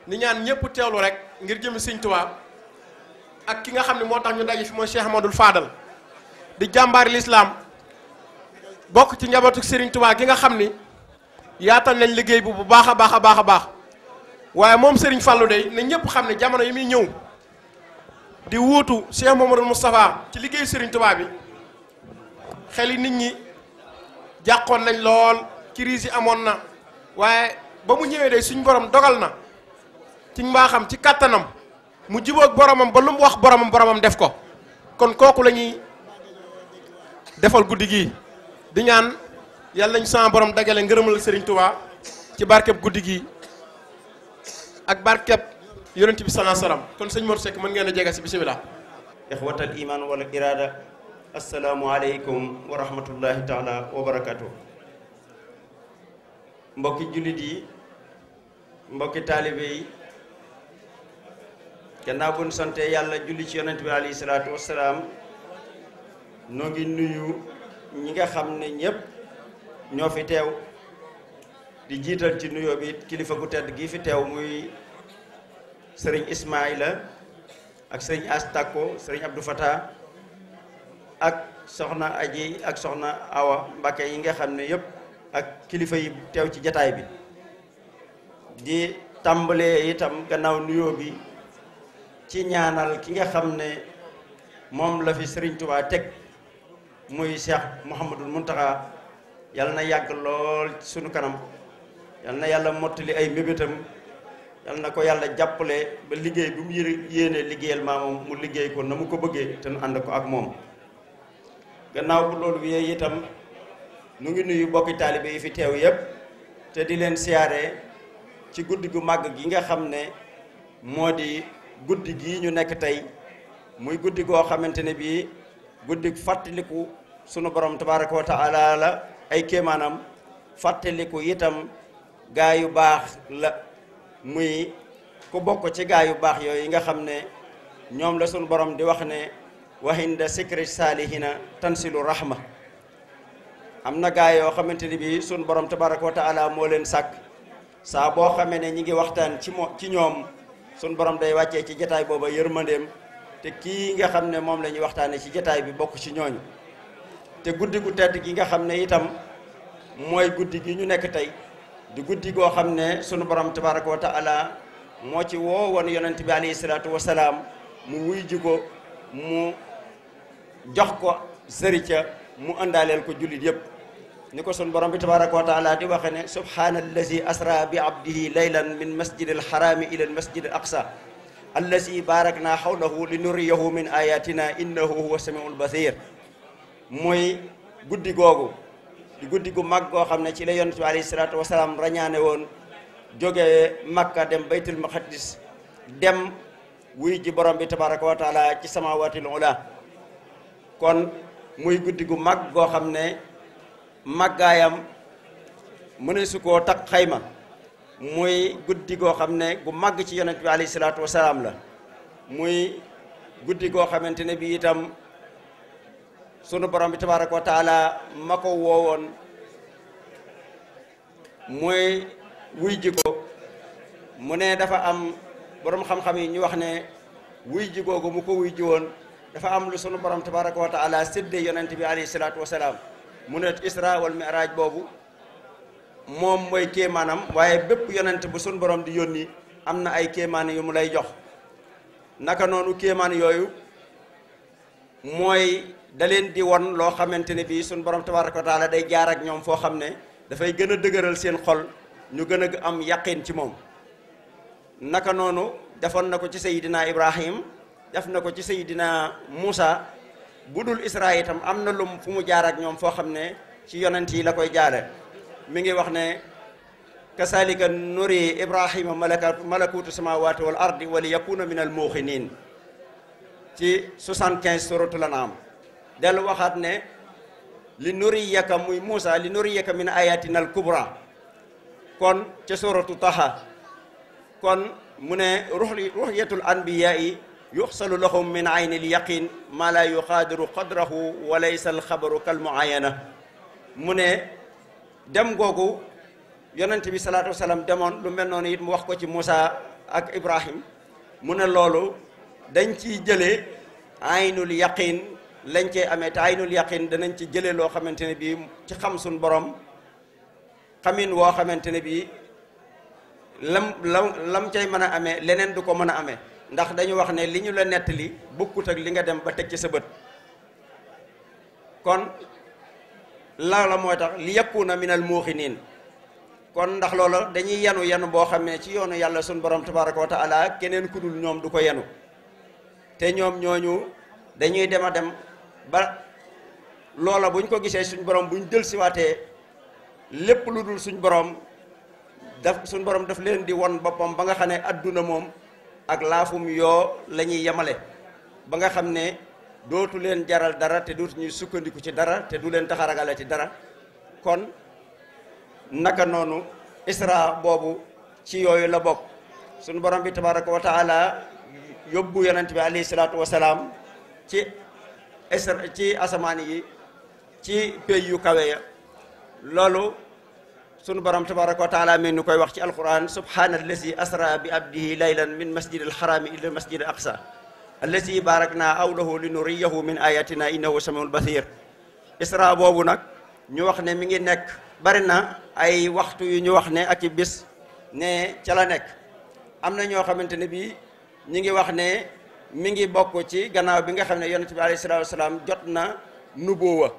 ni ñaan ñëpp teewlu rek ngir jëmi Sëñ Tuubaa ak ki nga xam ne moo tax ñu daje fi mooy Cheikh Ahmadul Fadal di jàmbaari lislaam bokk ci njabootu Serigne Touba gi nga xam ni yaatal nañ liggéey bu baax a baax a baax a baax waaye moom Serigne Fallou day na ñëpp xam ne jamono yi muy ñëw di wuutu Cheikh Mamadou Moustapha ci liggéeyu Serigne Touba bi xel yi nit ñi jàqoon nañ lool crise yi amoon na waaye ba mu ñëwee day suñ borom dogal na ci mbaaxam ci kattanam mu jubóog boromam ba lu mu wax boromam def ko kon kooku la ñuy defal guddi gii di ñaan yàlla nañ sama borom dagale ngërëmal Serigne Touba ci barkeb guddi gii ak barkeb yonent bi sallallahu alayhi wasallam kon sëñ Mor Seck mën ngeen a jege si bisimilah. ixwatal iman wala irada assalaamu aleykum wa rahmatullahi taala wa barakatuh. mbokki jullit yi mbokki taalibe yi gannaaw bu ñu sante yàlla julli ci yonent bi alayhi salaatu wassalaam noo ngi nuyu ñi nga xam ne ñëpp ñoo fi teew di jiital ci nuyoo bi kilifa gu tedd gi fi teew muy sëriñ Ismaïla ak sëriñ Astako sëriñ Abdou Fatah ak soxna Aji ak soxna Awa Mbacke yi nga xam ne yëpp ak kilifa yi teew ci jataay bi di tàmbalee itam gannaaw nuyoo bi ci ñaanal ki nga xam ne moom la fi Serigne Touba teg muy Cheikh Mouhamadul Mountakha yal na yàgg lool sunu kanam yal na yàlla mottali ay mébétam yal na ko yàlla jàppale ba liggéey bi mu yéene liggéeyal maamam mu liggéey ko na mu ko bëggee te nu ànd ko ak moom. gannaaw bu loolu bi itam nu ngi nuyu bokki taalibe yi fi teew yépp te di leen siyaare ci guddi gu màgg gi nga xam ne moo di guddi gii ñu nekk tey muy guddi goo xamante ne bii guddi fàttaliku sunu borom tabaraka wa taala la ay kéemaanam fàttaliku itam gaa yu baax la muy ku bokk ci gaa yu baax yooyu yi nga xam ne ñoom la sunu borom di wax ne wa inda sikri salihina tansilu rahma am na gaa yoo xamante ne bii sunu borom tabaraka wa taala moo leen sàkk saa boo xamee ne ñi ngi waxtaan ci ñoom sunu borom day wàccee ci jataay booba yërmandeem te kii nga xam ne moom la ñuy waxtaane ci jataay bi bokk ci ñooñu te guddi gu tedd gi nga xam ne itam mooy guddi gi ñu nekk tey di guddi goo xam ne sunu borom tabaraka wa taala moo ci woo woon yonent bi alayhi salaatu wasalaam mu wuy ji ko mu jox ko sërica mu àndaaleel ko jullit yépp ni ko sunu borom bi tabaraka wa taala di waxe ne subhaanallazi asra bi abdihi laylan min masjidil harami ila al masjidil aqsa allazi barakna hawlahu li nuriyahu min ayatina innahu huwa samiul basir mooy guddi googu di guddi gu mag goo xam ne ci la yonent bi alayhi salaatu wasalaam rañaane woon jóge Makka dem baytul maqdis dem wuy ji borom bi tabaraka wa taala ci samawatil ula kon muy guddi gu mag goo xam ne màggaayam mëne su koo takk xayma muy guddi goo xam ne gu màgg ci yonent bi alayhi salaatu wasalaam la muy guddi goo xamante ne bi itam sunu borom bi tabaraka wa taala ma ko woowoon muy wuy ji ko mu ne dafa am borom xam-xam yi ñu wax ne wuy ji googu mu ko wuy ji woon dafa am lu sunu borom tabaraka wa taala séddee yonent bi alayhi salaatu wasalaam mu ne isra wal mi'raj boobu moom mooy kéemaanam waaye bépp yonent bu sunu borom di yónni am na ay kéemaan yu mu lay jox naka noonu kéemaan yooyu mooy da leen di won loo xamante ne bii sunu borom tabaraka wa taala day jaar ak ñoom foo xam ne dafay gën a dëgëral seen xol ñu gën a am yaqin ci moom naka noonu defoon na ko ci sayidina Ibrahim def na ko ci sayidina Muusa bu dul Isra itam am na lum fu mu jaar ak ñoom foo xam ne ci yonent yi la koy jaare mi ngi wax ne kasalika nuri Ibrahima malakutu samawati wal ardi wa li yakuna min al muqinin ci 75 suratul an'am dellu waxaat ne li nuriyaka muy Muusa li nuriyaka min ayatina al kubra kon ca suratu Taha kon mu ne ruhyatul anbiya'i yuxsalu lahum min ayni al yaqin ma la yuqadiru qadrahu wa laysa al xabaru kal muayana mu ne dem googu yonent bi salaatu wasalaam demoon lu mel noonu it mu wax ko ci Muusa ak Ibrahim mu ne loolu dañ ciy jëlee aynul yaqin lañ cey amee te aynul yaqin danañ ci jëlee loo xamante ne bii ci xam suñ borom xamin woo xamante ne bii lam cay mën a amee leneen du ko mën a amee ndax dañu wax ne li ñu la nettali bokkut ak li nga dem ba teg ci sa bët kon la mooy tax li yakuna minal muuqinin kon ndax loola dañuy yenu boo xam ne ci yoonu yàlla suñ borom tabaraka wa taala keneen ku dul ñoom du ko yenu te ñoom ñooñu dañuy dem a dem ba loola buñ ko gisee suñ borom buñ jël siwaatee lépp lu dul suñ borom suñ borom daf leen di won boppam ba nga xam ne adduna moom ak laafum yoo la ñuy yemale ba nga xam ne dootu leen jaral dara te dootu ñuy sukkandiku ci dara te du leen tax a ragale ci dara kon naka noonu isra boobu ci yooyu la bokk suñu borom bi tabaraka wa taala yóbbu yonent bi alayhi salaatu wasalaam ci asamaan yi ci pays yu kawe ya loolu sunu borom tabaraka wa taala mi nu koy wax ci alquran subhaanallazi asra bi abdihi laylan min masjidil harami ila masjidil aqsa allazi barakna awlahu li nuriyahu min ayatina innahu samiul basir isra boobu nag ñu wax ne mi ngi nekk bari na ay waxtu yu ñu wax ne ak i bis ne ca la nekk am na ñoo xamante ne bii ñi ngi wax ne mi ngi bokk ci gannaaw bi nga xam ne yonent bi alayhi salaatu wasalaam jot na nubuwa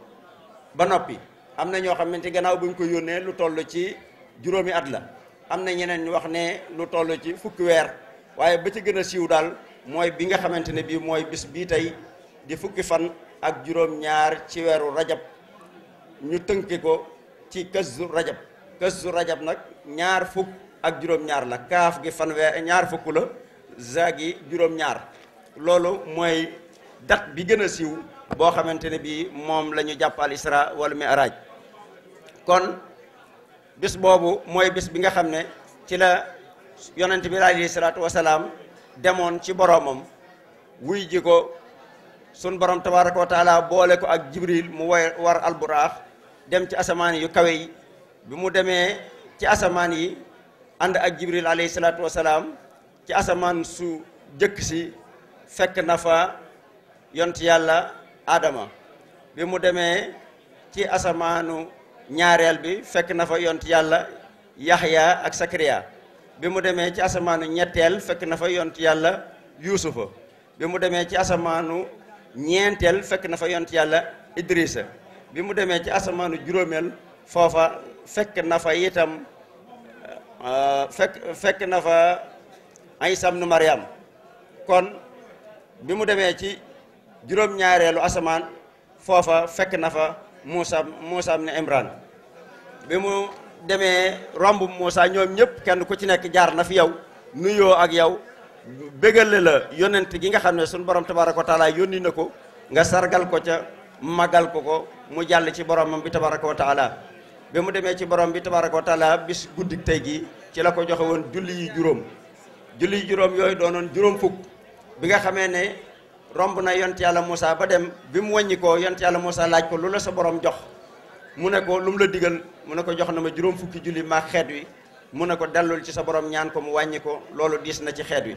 ba noppi am na ñoo xamante gannaaw bu ñu ko yónnee lu toll ci juróomi at la am na ñeneen ñu wax ne lu toll ci fukki weer waaye ba ci gën a siiw daal mooy bi nga xamante ne bii mooy bis bii tey di fukki fan ak juróom-ñaar ci weeru rajab ñu tënki ko ci kazu rajab nag ñaar fukk ak juróom-ñaar la kaaf gi fanweer ñaar fukk la za gi juróom-ñaar loolu mooy date bi gën a siiw boo xamante ne bii moom la ñu jàpp al isra wal mi'raj kon bis boobu mooy bis bi nga xam ne ci la yonent bi alayhi salaatu wasalaam demoon ci boromam wuy ji ko sun borom tabaraka wa taala boole ko ak jibril mu war alburaax dem ci asamaan yu kawe yi bi mu demee ci asamaan yi ànd ak jibril alayhi salaatu wasalaam ci asamaan su jëkk si fekk na fa yont yàlla Adama bi mu demee ci asamaanu ñaareel bi fekk na fa yont yàlla Yaxya ak Sakariya bi mu demee ci asamaanu ñetteel fekk na fa yont yàlla Yuusufa bi mu demee ci asamaanu ñeenteel fekk na fa yont yàlla Idrisa bi mu demee ci asamaanu juróomeel foofa fekk na fa itam fekk na fa Isa ibnu Maryam kon bi mu demee ci juróom-ñaareelu asamaan foofa fekk na fa Muusa ibn Imran bi mu demee romb Muusa ñoom ñëpp kenn ku ci nekk jaar na fi yow nuyoo ak yow bégale la yonent gi nga xam ne suñu borom tabaraka wa taala yónni na ko nga sargal ko ca magal ko mu jàll ci boromam bi tabaraka wa taala bi mu demee ci borom bi tabaraka wa taala bis guddik tey gi ci la ko joxe woon julli yi juróom yooyu doonoon juróom fukk bi nga xamee ne romb na yont yàlla Moussa ba dem bi mu wàññi ko yont yàlla Moussa laaj ko lu la sa borom jox mu ne ko lu mu la digal mu ne ko jox na ma juróom fukki julli maa xeet wi mu ne ko dellul ci sa borom ñaan ko mu wàññi ko loolu diis na ci xeet wi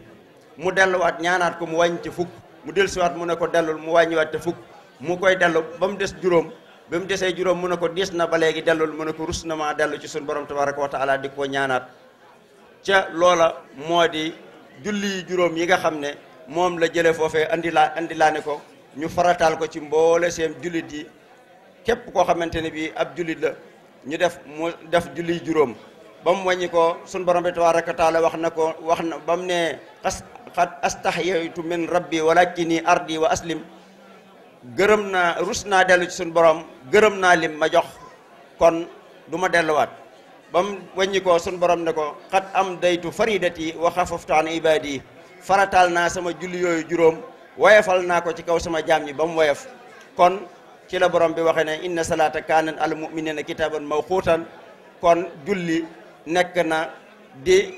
mu delluwaat ñaanaat ko mu wàññi ci fukk mu dellusiwaat mu ne ko dellul mu wàññiwaat te fukk mu koy dellu ba mu des juróom ba mu desee juróom mu ne ko diis na ba léegi dellul mu ne ko rus na maa dellu ci suñu borom tabaraka wa taala di ko ñaanaat ca loola moo di julli juróom yi nga xam ne moom la jële foofee andilaane ko ñu farataal ko ci mboole seen jullit yi képp koo xamante ne bii ab jullit la ñu def julli juróom ba mu wàññi ko suñu borom bi tabaraka wa taala wax na ba mu ne xad astahyaytu min rabbi walakini ardi wa aslim gërëm naa rus naa dellu ci suñu borom gërëm naa lim ma jox kon du ma delluwaat ba mu wàññi ko suñu borom ne ko xat am daytu faridati wa xafaftu an ibadi farataal naa sama julli yooyu juróom woyefal naa ko ci kaw sama jaam ñi ba mu woyef kon ci la borom bi waxe ne inna salata kaanat al muminina kitaban mawquutan kon julli nekk na di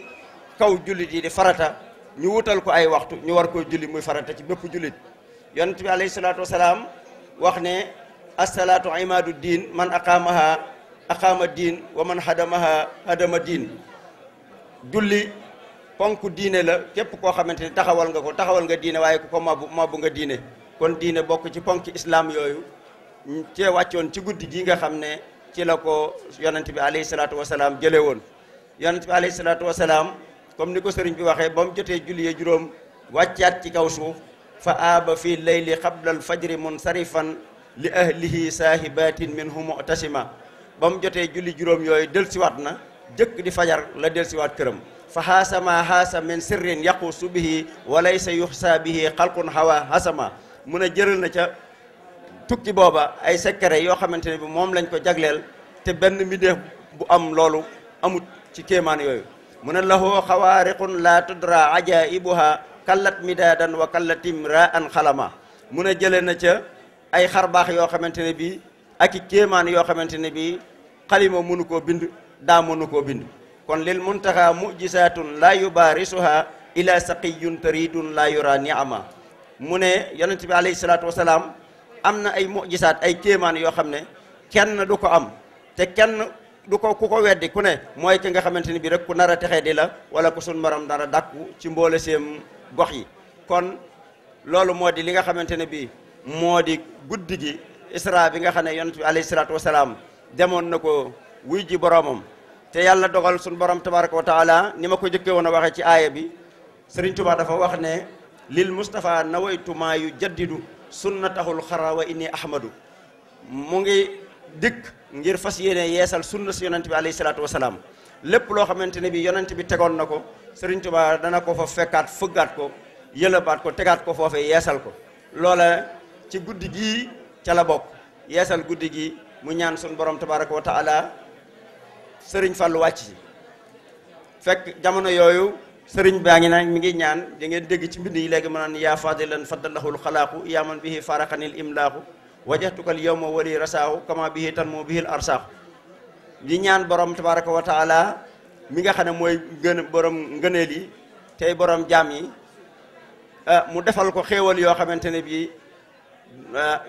kaw jullit yi di farata ñu wutal ko ay waxtu ñu war koo julli muy farata ci bépp jullit yonent bi alayhi salaatu wasalaam wax ne assalaatu imaadu diin man aqaamaha aqaama diin wa man hadamaha hadama diin julli ponk diine la képp koo xamante ni taxawal nga diine waaye ku ko mabbu nga diine kon diine bokk ci ponk islam yooyu cee wàccoon ci guddi gi nga xam ne ci la ko yonent bi alayhi salaatu wasalaam jële woon yonent bi alayhi salaatu wasalaam comme ni ko sëriñ bi waxee ba mu jotee julli ya juróom wàccaat ci kaw suuf fa aaba fi layli qabla al fajri munsarifan li ahlihi saahibatin minhu mu'tasima ba mu jotee julli juróom yooyu delsiwaat na jëkk di fajar la delsiwaat këram fa haasama haasa min sirrin yaqusu bihi wa laysa yuxsa bihi xalqun hawa hasama mun a jëral na ca tukki booba ay secret yoo xamante ne bi moom lañ ko jagleel te benn mbindeef bu am loolu amut ci kéemaan yooyu mu ne lahu xawaariqun la tudra ajaibuha kallat midaadan wa kallatim ra an xalama mu ne jële na ca ay xarbaax yoo xamante ne bi ak i kéemaan yoo xamante ne bi xalima mënu koo bind daa mënu koo bind kon lil muntaxa mujisatun la yubarisuha ila saqiyun taridun la yura niama mu ne yonent bi alayhi salaatu wasalaam am na ay mujisaat ay kéemaan yoo xam ne kenn du ko am te kenn du ko ku ko weddi ku ne mooy ki nga xamante ni bi rek ku nar a texee di la wala ku sun maram nar a dàkku ci mboole seem gox yi kon loolu moo di li nga xamante ne bi moo di guddi gi isra bi nga xam ne yonent bi alayhi salaatu wasalaam demoon na ko wuy ji boromam te yàlla dogal sun borom tabaraka wa taala ni ma ko jëkke woon a waxee ci aaya bi Sëriñ Tuubaa dafa wax ne lil Mustafa nawaytu maa yu jaddidu sunnatahul xara wa inni ahmadu mu ngi dikk ngir fas yéene yeesal sunna si yonent bi alayhi salaatu wasalaam lépp loo xamante ne bi yonent bi tegoon na ko Sëriñ Tuubaa dana ko fa fekkaat fëggaat ko yëlëbaat ko tegaat ko foofee yeesal ko loola ci guddi gii ca la bokk yeesal guddi gi mu ñaan sun borom tabaraka wa taala sëriñ Fàllu wàcc ci fekk jamono yooyu sëriñ baa ngi naan mi ngi ñaan da ngeen dégg ci mbind yi léegi mu naan yaa fadilan faddalahul xalaaqu yaa man bihi faraxanil imlaaxu wajahtukal yawma wali rasaahu kama bihi tan moo bihil arsaaxu di ñaan borom tabaraka wa taala mi nga xam ne mooy borom ngëneel yi tey borom jaam yi mu defal ko xéewal yoo xamante ne bi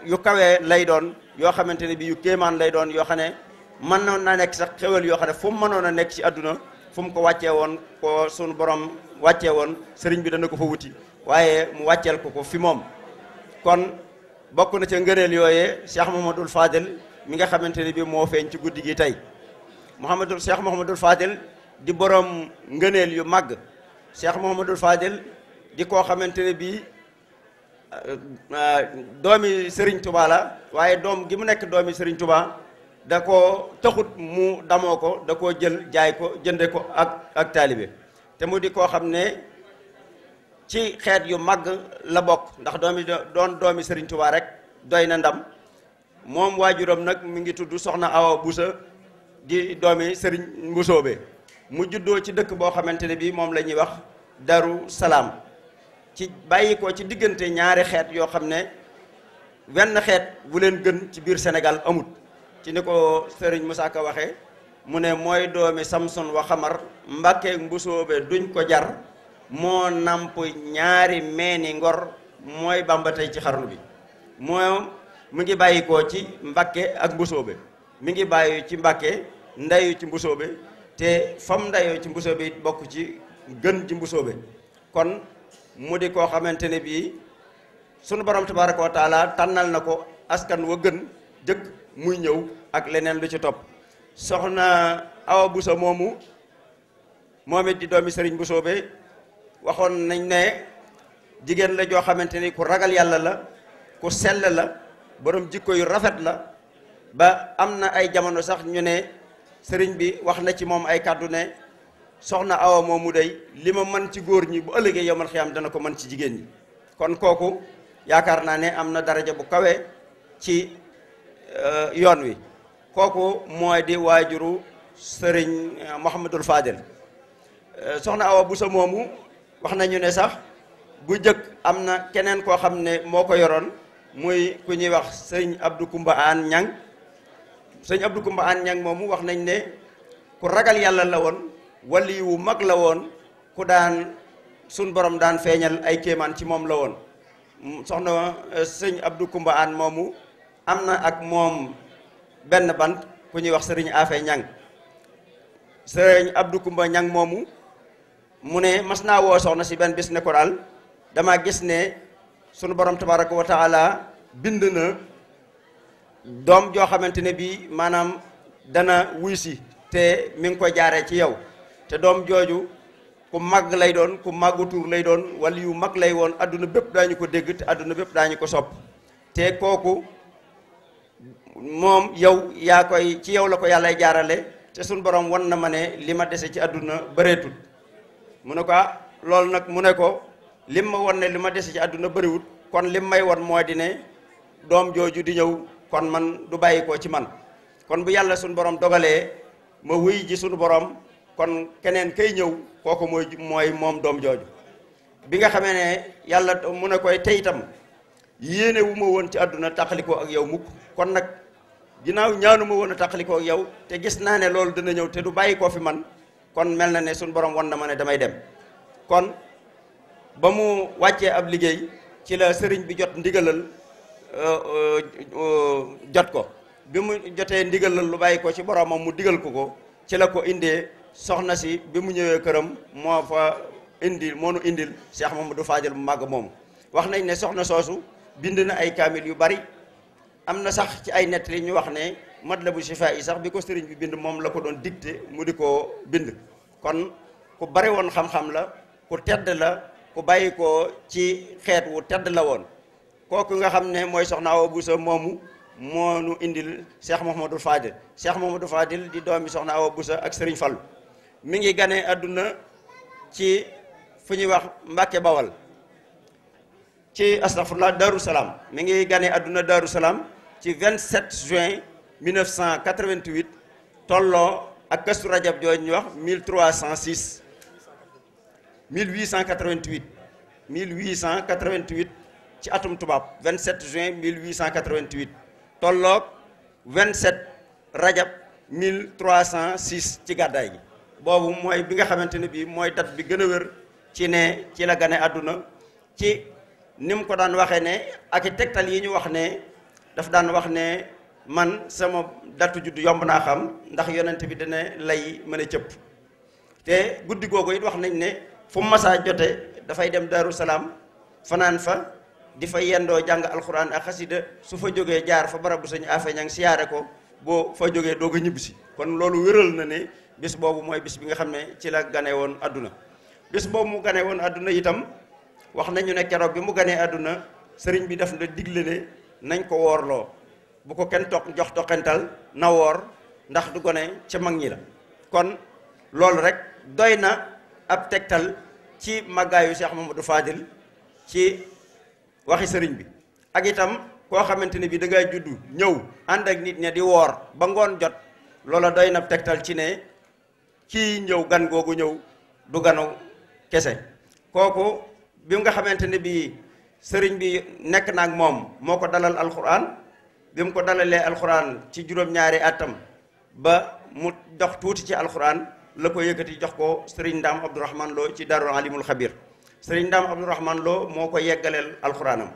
yu kawee lay doon yoo xamante ne bi yu kéemaan lay doon yoo xam ne mënoon na nekk sax xéwal yoo xam ne fu mu mënoon a nekk ci àdduna fu mu ko wàccee woon ko sunu borom wàccee woon sëriñ bi dana ko fa wuti waaye mu wàcceel ko fi moom kon bokk na ca ngëneel yooyee Cheikh Mouhamadoul Fadel mi nga xamante ne bi moo feeñ ci guddi gi tey Cheikh Mouhamadoul Fadel di borom ngëneel yu màgg Cheikh Mouhamadoul Fadel di koo xamante ne bi doomi Serigne Touba la waaye doom gi mu nekk doomi Serigne Touba da ko taxut mu damoo ko da koo jël jaay ko jënde ko ak taalibe te mu di koo xam ne ci xeet yu màgg la bokk ndax doomi Serigne Touba rek doy na ndam moom waajuram nag mi ngi tudd Soxna Awa Busa di doomi Serigne Mbusoobe mu juddoo ci dëkk boo xamante ne bii moom la ñuy wax Daru Salaam ci bàyyi ko ci diggante ñaari xeet yoo xam ne wenn xeet bu leen gën ci biir Sénégal amut ci ni ko Serigne Moussa Ka waxee mu ne mooy doomi Samson wa xamar Mbàkke Mbusoobe duñ ko jar moo namp ñaari meeni ngor mooy Bàmba tey ci xarnu bi moom mu ngi bàyyi ko ci Mbàkke ak Mbusoobe mi ngi bàyyi ci Mbàkke ndeyu ci Mbusoobe te fam ndayoo ci mbusoobe it bokk ci gën ci mbusoobe kon mu di koo xamante ne bii sunu borom tabaraka wa taala tànnal na ko askan wa gën jëkk muy ñëw ak leneen lu ci topp soxna Awa Bousso moomu moom it di doomi sëriñ Mbusoobe waxoon nañ ne jigéen la joo xamante ni ku ragal yàlla la ku sell la borom jikko yu rafet la ba am na ay jamono sax ñu ne sëriñ bi wax na ci moom ay kàddu ne soxna Awa moomu day li ma mën ci góor ñi bu ëllëgee yomal xiyaam dana ko mën ci jigéen ñi kon kooku yaakaar naa ne am na daraja bu kawe ci yoon wi kooku mooy di waajuru sëriñ Mouhamadul Fadel soxna Awa Bousso moomu wax nañu ne sax bu jëkk am na keneen koo xam ne moo ko yoroon muy ku ñuy wax sëñ Abdou Koumba Aan Ñang sëñ Abdou Koumba Aan Ñang moomu wax nañ ne ku ragal yàlla la woon wali wu mag la woon ku daan sun borom daan feeñal ay kéemaan ci moom la woon soxna sëñ Abdou Koumba Aan moomu am na ak moom benn bant ku ñuy wax sëriñ Afe Ñang sëriñ Abdou Koumba Ñang moomu mu ne mas naa woo soxna si benn bis ne ko daal dama gis ne sunu borom tabaraka wa taala bind na doom joo xamante ne bii maanaam dana wuy si te mi ngi koy jaaree ci yow te doom jooju ku màgg lay doon ku màggu tuur lay doon wala yu mag lay woon adduna bépp daañu ko dégg te adduna bépp daañu ko sopp te kooku moom yow yaa koy ci yow la ko yàllay jaarale te suñ borom wan na ma ne li ma dese ci àdduna bëreetul mu ne ko loolu nag mu ne ko lim ma wan ne li ma dese ci àdduna bëriwut kon lim may wan moo di ne doom jooju di ñëw kon man du bàyyi ko ci man kon bu yàlla suñ borom dogalee ma wuy ji suñu borom kon keneen kay ñëw kooku mooy moom doom jooju bi nga xamee ne yàlla mu ne koy tey itam yéene wu ma woon ci àdduna tàqalikoo ak yow mukk kon nag ginnaaw ñaanu ma woon a tàqalikoo ak yow te gis naa ne loolu dina ñëw te du bàyyi koo fi man kon mel na ne suñu borom wan na ma ne damay dem kon ba mu wàccee ab liggéey ci la sëriñ bi jot ndigalal jot ko bi mu jotee ndigalal lu bàyyi ko ci boromam mu digal ko ci la ko indee soxna si bi mu ñëwee këram moo nu indil Cheikh Mamadou Fadel mu màgg moomu wax nañ ne soxna soosu bind na ay kaamil yu bari am na sax ci ay nettali ñu wax ne Matlabu Chifa yi sax bi ko sëriñ bi bind moom la ko doon dicté mu di ko bind kon ku bari woon xam-xam la ku tedd la ku bàyyi ko ci xeet wu tedd la woon kooku nga xam ne mooy soxna Awa Bousso moomu moo nu indil Cheikh Mouhamadou Fadil Cheikh Mouhamadou Fadil di doomi soxna Awa Bousso ak Serigne Fallou mi ngi ganee àdduna ci fu ñuy wax Mbàkke Bawal ci astafurlah Darou Salaam mi ngi ganee àdduna Darou Salaam ci 27 juin 1988 tolloo ak Kazu Rajab jooju ñu wax 1306 1888 ci atum tubaab 27 juin 1888 tolloog 27 rajab 1306 ci gàddaay gi boobu mooy bi nga xamante ne bii mooy date bi gën a wér ci ne ci la gane àdduna ci ni mu ko daan waxee ne ak i tegtal yi ñu wax ne daf daan wax ne man sama datu juddu yomb naa xam ndax yonent bi dina lay mën a cëpp te guddi googu it wax nañ ne fu masaa jote dafay dem Daaru Salaam fanaan fa di fa yendoo jàng alxuraan ak xasida su fa jógee jaar fa barabu Sëñ Afe Ñang siyaare ko boo fa jógee doog a ñibbisi kon loolu wéral na ne bis boobu mooy bis bi nga xam ne ci la gane woon àdduna bis boobu mu gane woon àdduna itam wax nañu ne keroog bi mu ganee àdduna sëriñ bi daf na digle ne nañ ko woorloo bu ko kenn jox toqental na woor ndax du gone ca mag ñi la kon loolu rek doy na ab tegtal ci màggaayu Cheikh Mamadou Fadil ci waxi sëriñ bi ak itam koo xamante ne bi da ngay juddu ñëw ànd ak nit ña di woor ba ngoon jot loola doy na tegtal ci ne kii ñëw gan googu ñëw du ganu kese kooku bi nga xamante ne bi sëriñ bi nekk na ak moom moo ko dalal alxuraan bi mu ko dalalee alxuraan ci juróom-ñaari atam ba mu dox tuuti ci alxuraan la ko yëkkati jox ko sëriñ Ndaam Abdourahman Lo ci Daarul Alimul Xabir sëriñ Ndaam Abdourahman Lo moo ko yeggaleel alxuraanam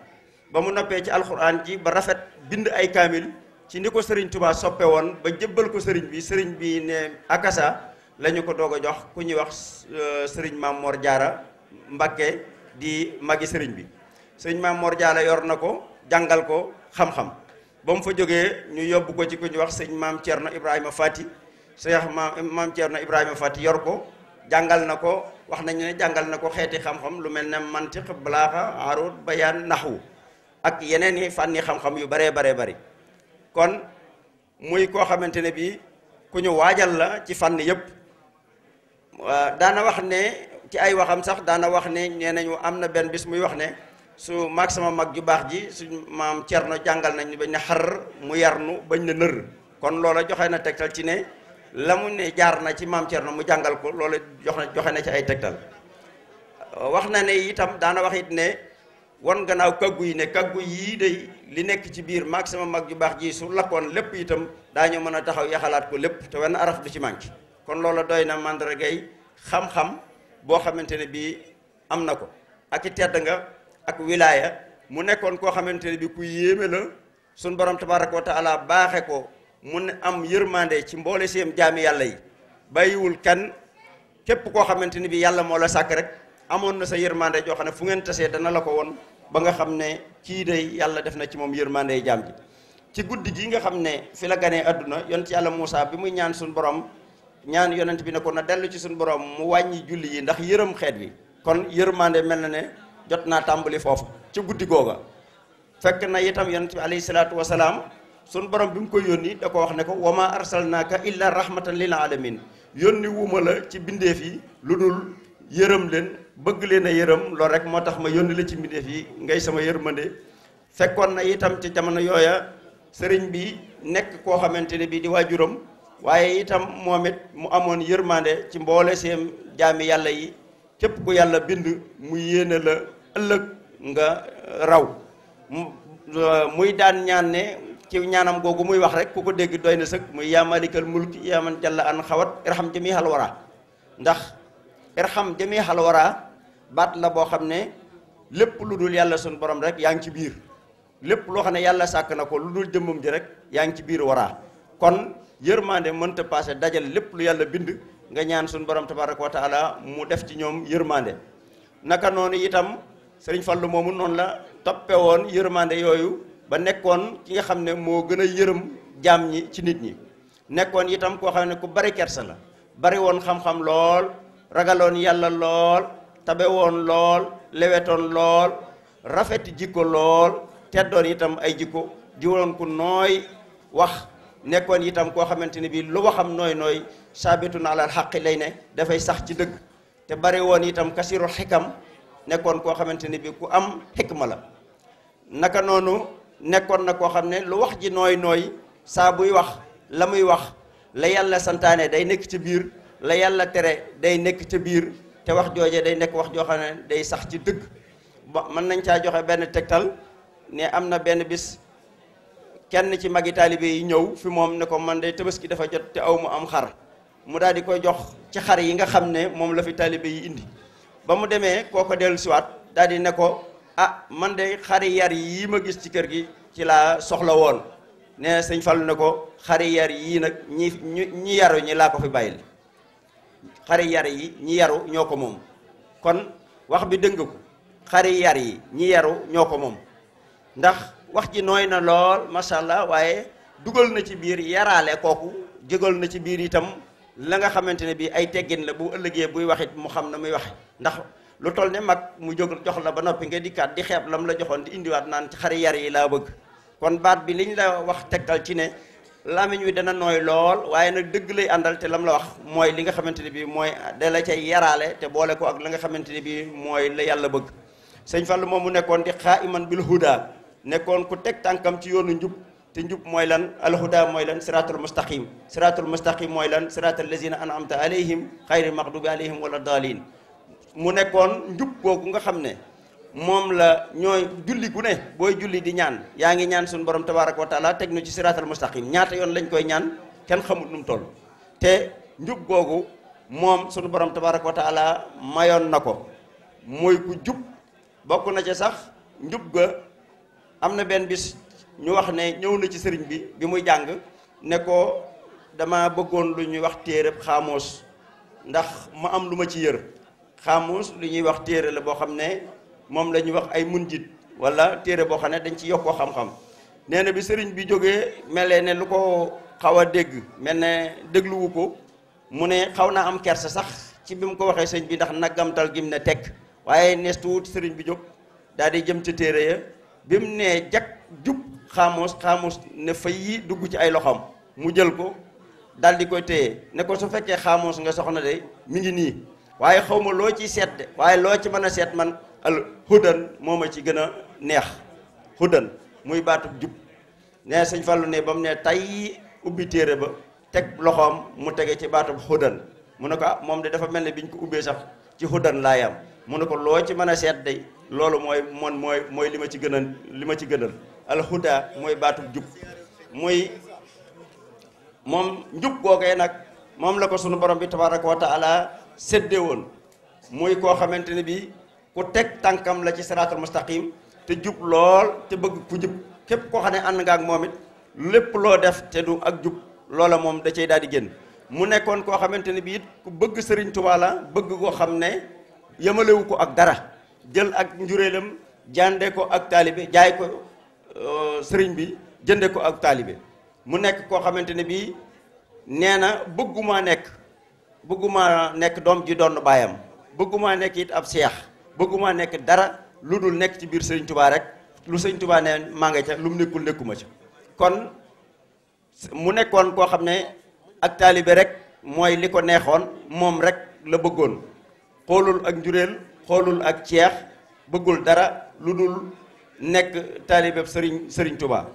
ba mu noppee ci alxuraan ji ba rafet bind ay kaamil ci ni ko sëriñ Touba soppe woon ba jëbbal ko sëriñ bi ne akasa la ñu ko doog a jox ku ñuy wax sëriñ Maam Mor Jaara Mbakke di magi sëriñ bi. sëriñ Maam Mor Jaara yor na ko jàngal ko xam-xam ba mu fa jógee ñu yóbbu ko ci ku ñuy wax sëñ Maam Thierno Ibrahima Fati Cheikh Maam Thierno Ibrahima Fati yor ko jàngal na ko wax nañu ne jàngal na ko xeeti xam-xam lu mel ne mantiq balaaxa arut bayaan naxwu ak yeneen i fànni xam-xam yu baree bari kon muy koo xamante ne bii ku ñu waajal la ci fànn yëpp. daana wax ne ci ay waxam sax daana wax ne nee nañu am na benn bis muy wax ne su maag sama mag ju baax ji suñ maam Cerno jàngal nañ bañ ne xar mu yarnu bañ na nër kon loola joxe na tegtal ci ne la mu ne jaar na ci maam Cerno mu jàngal ko loola joxe na ci ay tegtal. wax na ne itam daana wax it ne wan gannaaw kaggu yi ne kaggu yii day li nekk ci biir maag sama mag ju baax ji su lakkoon lépp itam daañu mën a taxaw yaxalaat ko lépp te wenn araf du ci manqué kon loola doy na mandargay xam-xam boo xamante ne bii am na ko ak i tedd nga ak wilaaya mu nekkoon koo xamante ne bii ku yéeme la suñ borom tabaraka wa taala baaxe ko mu ne am yërmande ci mboole seem jaami yàlla yi bàyyiwul kenn képp koo xamante ne bii yàlla moo la sàkk rek amoon na sa yërmande joo xam ne fu ngeen tasee dana la ko won ba nga xam ne kii day yàlla def na ci moom yërmande yi jaam ji ci guddi gi nga xam ne fi la ganee adduna yonent yàlla Muusa bi muy ñaan suñ borom ñaan yonent bi ne ko na dellu ci suñu borom mu wàññi julli yi ndax yërëm xeet wi kon yërmande mel na ne jot naa tàmbali foofu ci guddi googa fekk na itam yonent bi alayhi salaatu wasalaam suñu borom bi mu ko yónni da ko wax ne ko wama arsalnaaka illa rahmatan lil alamin yónni wuma la ci bindeef yi lu dul yërëm leen bëgg leen a yërëm loolu rek moo tax ma yónni la ci bindeef yi ngay sama yërmande fekkoon na itam ci jamono yooya sëriñ bi nekk koo xamante ne bii di waajuram waaye itam moom it mu amoon yërmande ci mboole seen jaami yàlla yi képp ku yàlla bind mu yéene la ëllëg nga raw muy daan ñaan ne ci ñaanam googu muy wax rek ku ko dégg doy na sëkk muy yaa malikal mulki yaa man jalla an xawat irham jami xal wara ndax irham jami xal wara baat la boo xam ne lépp lu dul yàlla sun borom rek yaa ngi ci biir lépp loo xam ne yàlla sàkk na ko lu dul jëmmam ji rek yaa ngi ci biir waraa kon yërmande mënta passé dajal lépp lu yàlla bind nga ñaan suñu borom tabaraka wa taala mu def ci ñoom yërmande naka noonu itam sëriñ Fallu moomu noonu la toppe woon yërmande yooyu ba nekkoon ki nga xam ne moo gën a yërëm jaam ñi ci nit ñi nekkoon itam koo xam ne ku bari kersa la bari woon xam-xam lool ragaloon yàlla lool tabe woon lool lewetoon lool rafeti jikko lool teddoon itam ay jikko di woon ku nooy wax nekkoon itam koo xamante ne bii lu waxam nooy saabitun alal xaqi lay ne dafay sax ci dëgg te bari woon itam kasirul xikam nekkoon koo xamante ne bii ku am xikma la naka noonu nekkoon na koo xam ne lu wax ji nooy saa buy wax la muy wax la yàlla santaane day nekk ci biir la yàlla tere day nekk ci biir te wax jooje day nekk wax joo xam ne day sax ci dëgg ba mën nañ caa joxe benn tegtal ne am na benn bis kenn ci magi taalibe yi ñëw fi moom ne ko man de tabaski dafa jot te aw mu am xar mu daal di koy jox ci xar yi nga xam ne moom la fi taalibe yi indi ba mu demee kooko dellu siwaat daal di ne ko ah man de xari yar yii ma gis ci kër gi ci laa soxla woon ne sëñ Fallu ne ko xari yar yii nag ñi yaru ñi laa ko fi bàyyil xari yar yi ñi yaru ñoo ko moom kon wax bi dëng ko xari yar yi ñi yaru ñoo ko moom ndax wax ji nooy na lool macha allah waaye dugal na ci biir yaraale kooku jégal na ci biir itam la nga xamante ne bii ay teggin la bu ëllëgee buy waxit mu xam na muy waxe ndax lu toll ne mag mu jóg jox la ba noppi nga dikkaat di xeeb lam la joxoon di indiwaat naan ci xari yar yi laa bëgg kon baat bi liñ la wax tegtal ci ne làmmiñ wi dana nooy lool waaye nag dëgg lay àndal te lam la wax mooy li nga xamante ne bii mooy da la cay yaraale te boole ko ak la nga xamante ne bii mooy la yàlla bëgg sëñ Fallu moom mu nekkoon di xaa'iman bil huda nekkoon ku teg tànkam ci yoonu njub te njub mooy lan alhuda mooy lan siratul mustaqim mooy lan siratal lazina an'amta alayhim xayril maghdubi alayhim wala dalin mu nekkoon njub googu nga xam ne moom la ñooy julli gu ne booy julli di ñaan yaa ngi ñaan suñu borom tabaraka wa taala teg nu ci siratal mustaqim ñaata yoon lañ koy ñaan kenn xamut nu mu toll te njub googu moom suñu borom tabaraka wa taala mayoon na ko mooy ku jub bokk na ca sax njub ga am na benn bis ñu wax ne ñëw na ci sëriñ bi muy jàng ne ko dama bëggoon lu ñuy wax téereb xaamoos ndax ma am lu ma ci yër. xaamuus lu ñuy wax téere la boo xam ne moom la ñuy wax ay munjit wala téere boo xam ne dañ ci yokkoo xam-xam nee na bi sëriñ bi jógee melee ne lu ko xaw a dégg mel ne dégluwu ko mu ne xaw naa am kersa sax ci bi mu ko waxee sëñ bi ndax naggamtal gim ne tekk waaye nees tuut sëriñ bi jóg daal di jëm ci téere ya bi mu nee jak jub xaamuus ne fa yi dugg ci ay loxoom mu jël ko daal di koy téye ne ko su fekkee xaamuus nga soxna de mi ngi nii waaye xaw ma loo ciy seet de waaye loo ci mën a seet man al hudan moo ma ci gën a neex hudan muy baatub jub ne sëñ Fallu ne ba mu ne tay ubbi téere ba teg loxoom mu tege ci baatub hudan mu ne ko ah moom de dafa mel ne biñ ko ubbee sax ci hudan laa yam mu ne ko loo ci mën a seet de loolu mooy li ma ci gënal al huda mooy baatub jub muy moom njub googee nag moom la ko sunu borom bi tabaraka wa taala séddee woon muy koo xamante ne bii ku teg tànkam la ci siraatul mustaqim te jub lool te bëgg ku jub képp koo xam ne ànd nga ak moom it lépp loo def te du ak jub loola moom da cay daal di génn mu nekkoon koo xamante ne bii it ku bëgg Sëriñ Tuubaa la bëgg koo xam ne yemalewu ko ak dara jël ak njuréelam jànde ko ak taalibe jaay ko sëriñ bi jënde ko ak taalibe mu nekk koo xamante ne bii nee na bëggumaa nekk doom ji doon baayam bëggumaa nekk it ab seex bëggumaa nekk dara lu dul nekk ci biir Sëriñ Tuubaa rek lu Sëriñ Tuubaa ne maa nga ca lu mu nekkul nekkuma ca kon mu nekkoon koo xam ne ak taalibe rek mooy li ko neexoon moom rek la bëggoon xoolul ak njuréel xoolul ak ceex bëggul dara lu dul nekk taalibe Sëriñ Tuubaa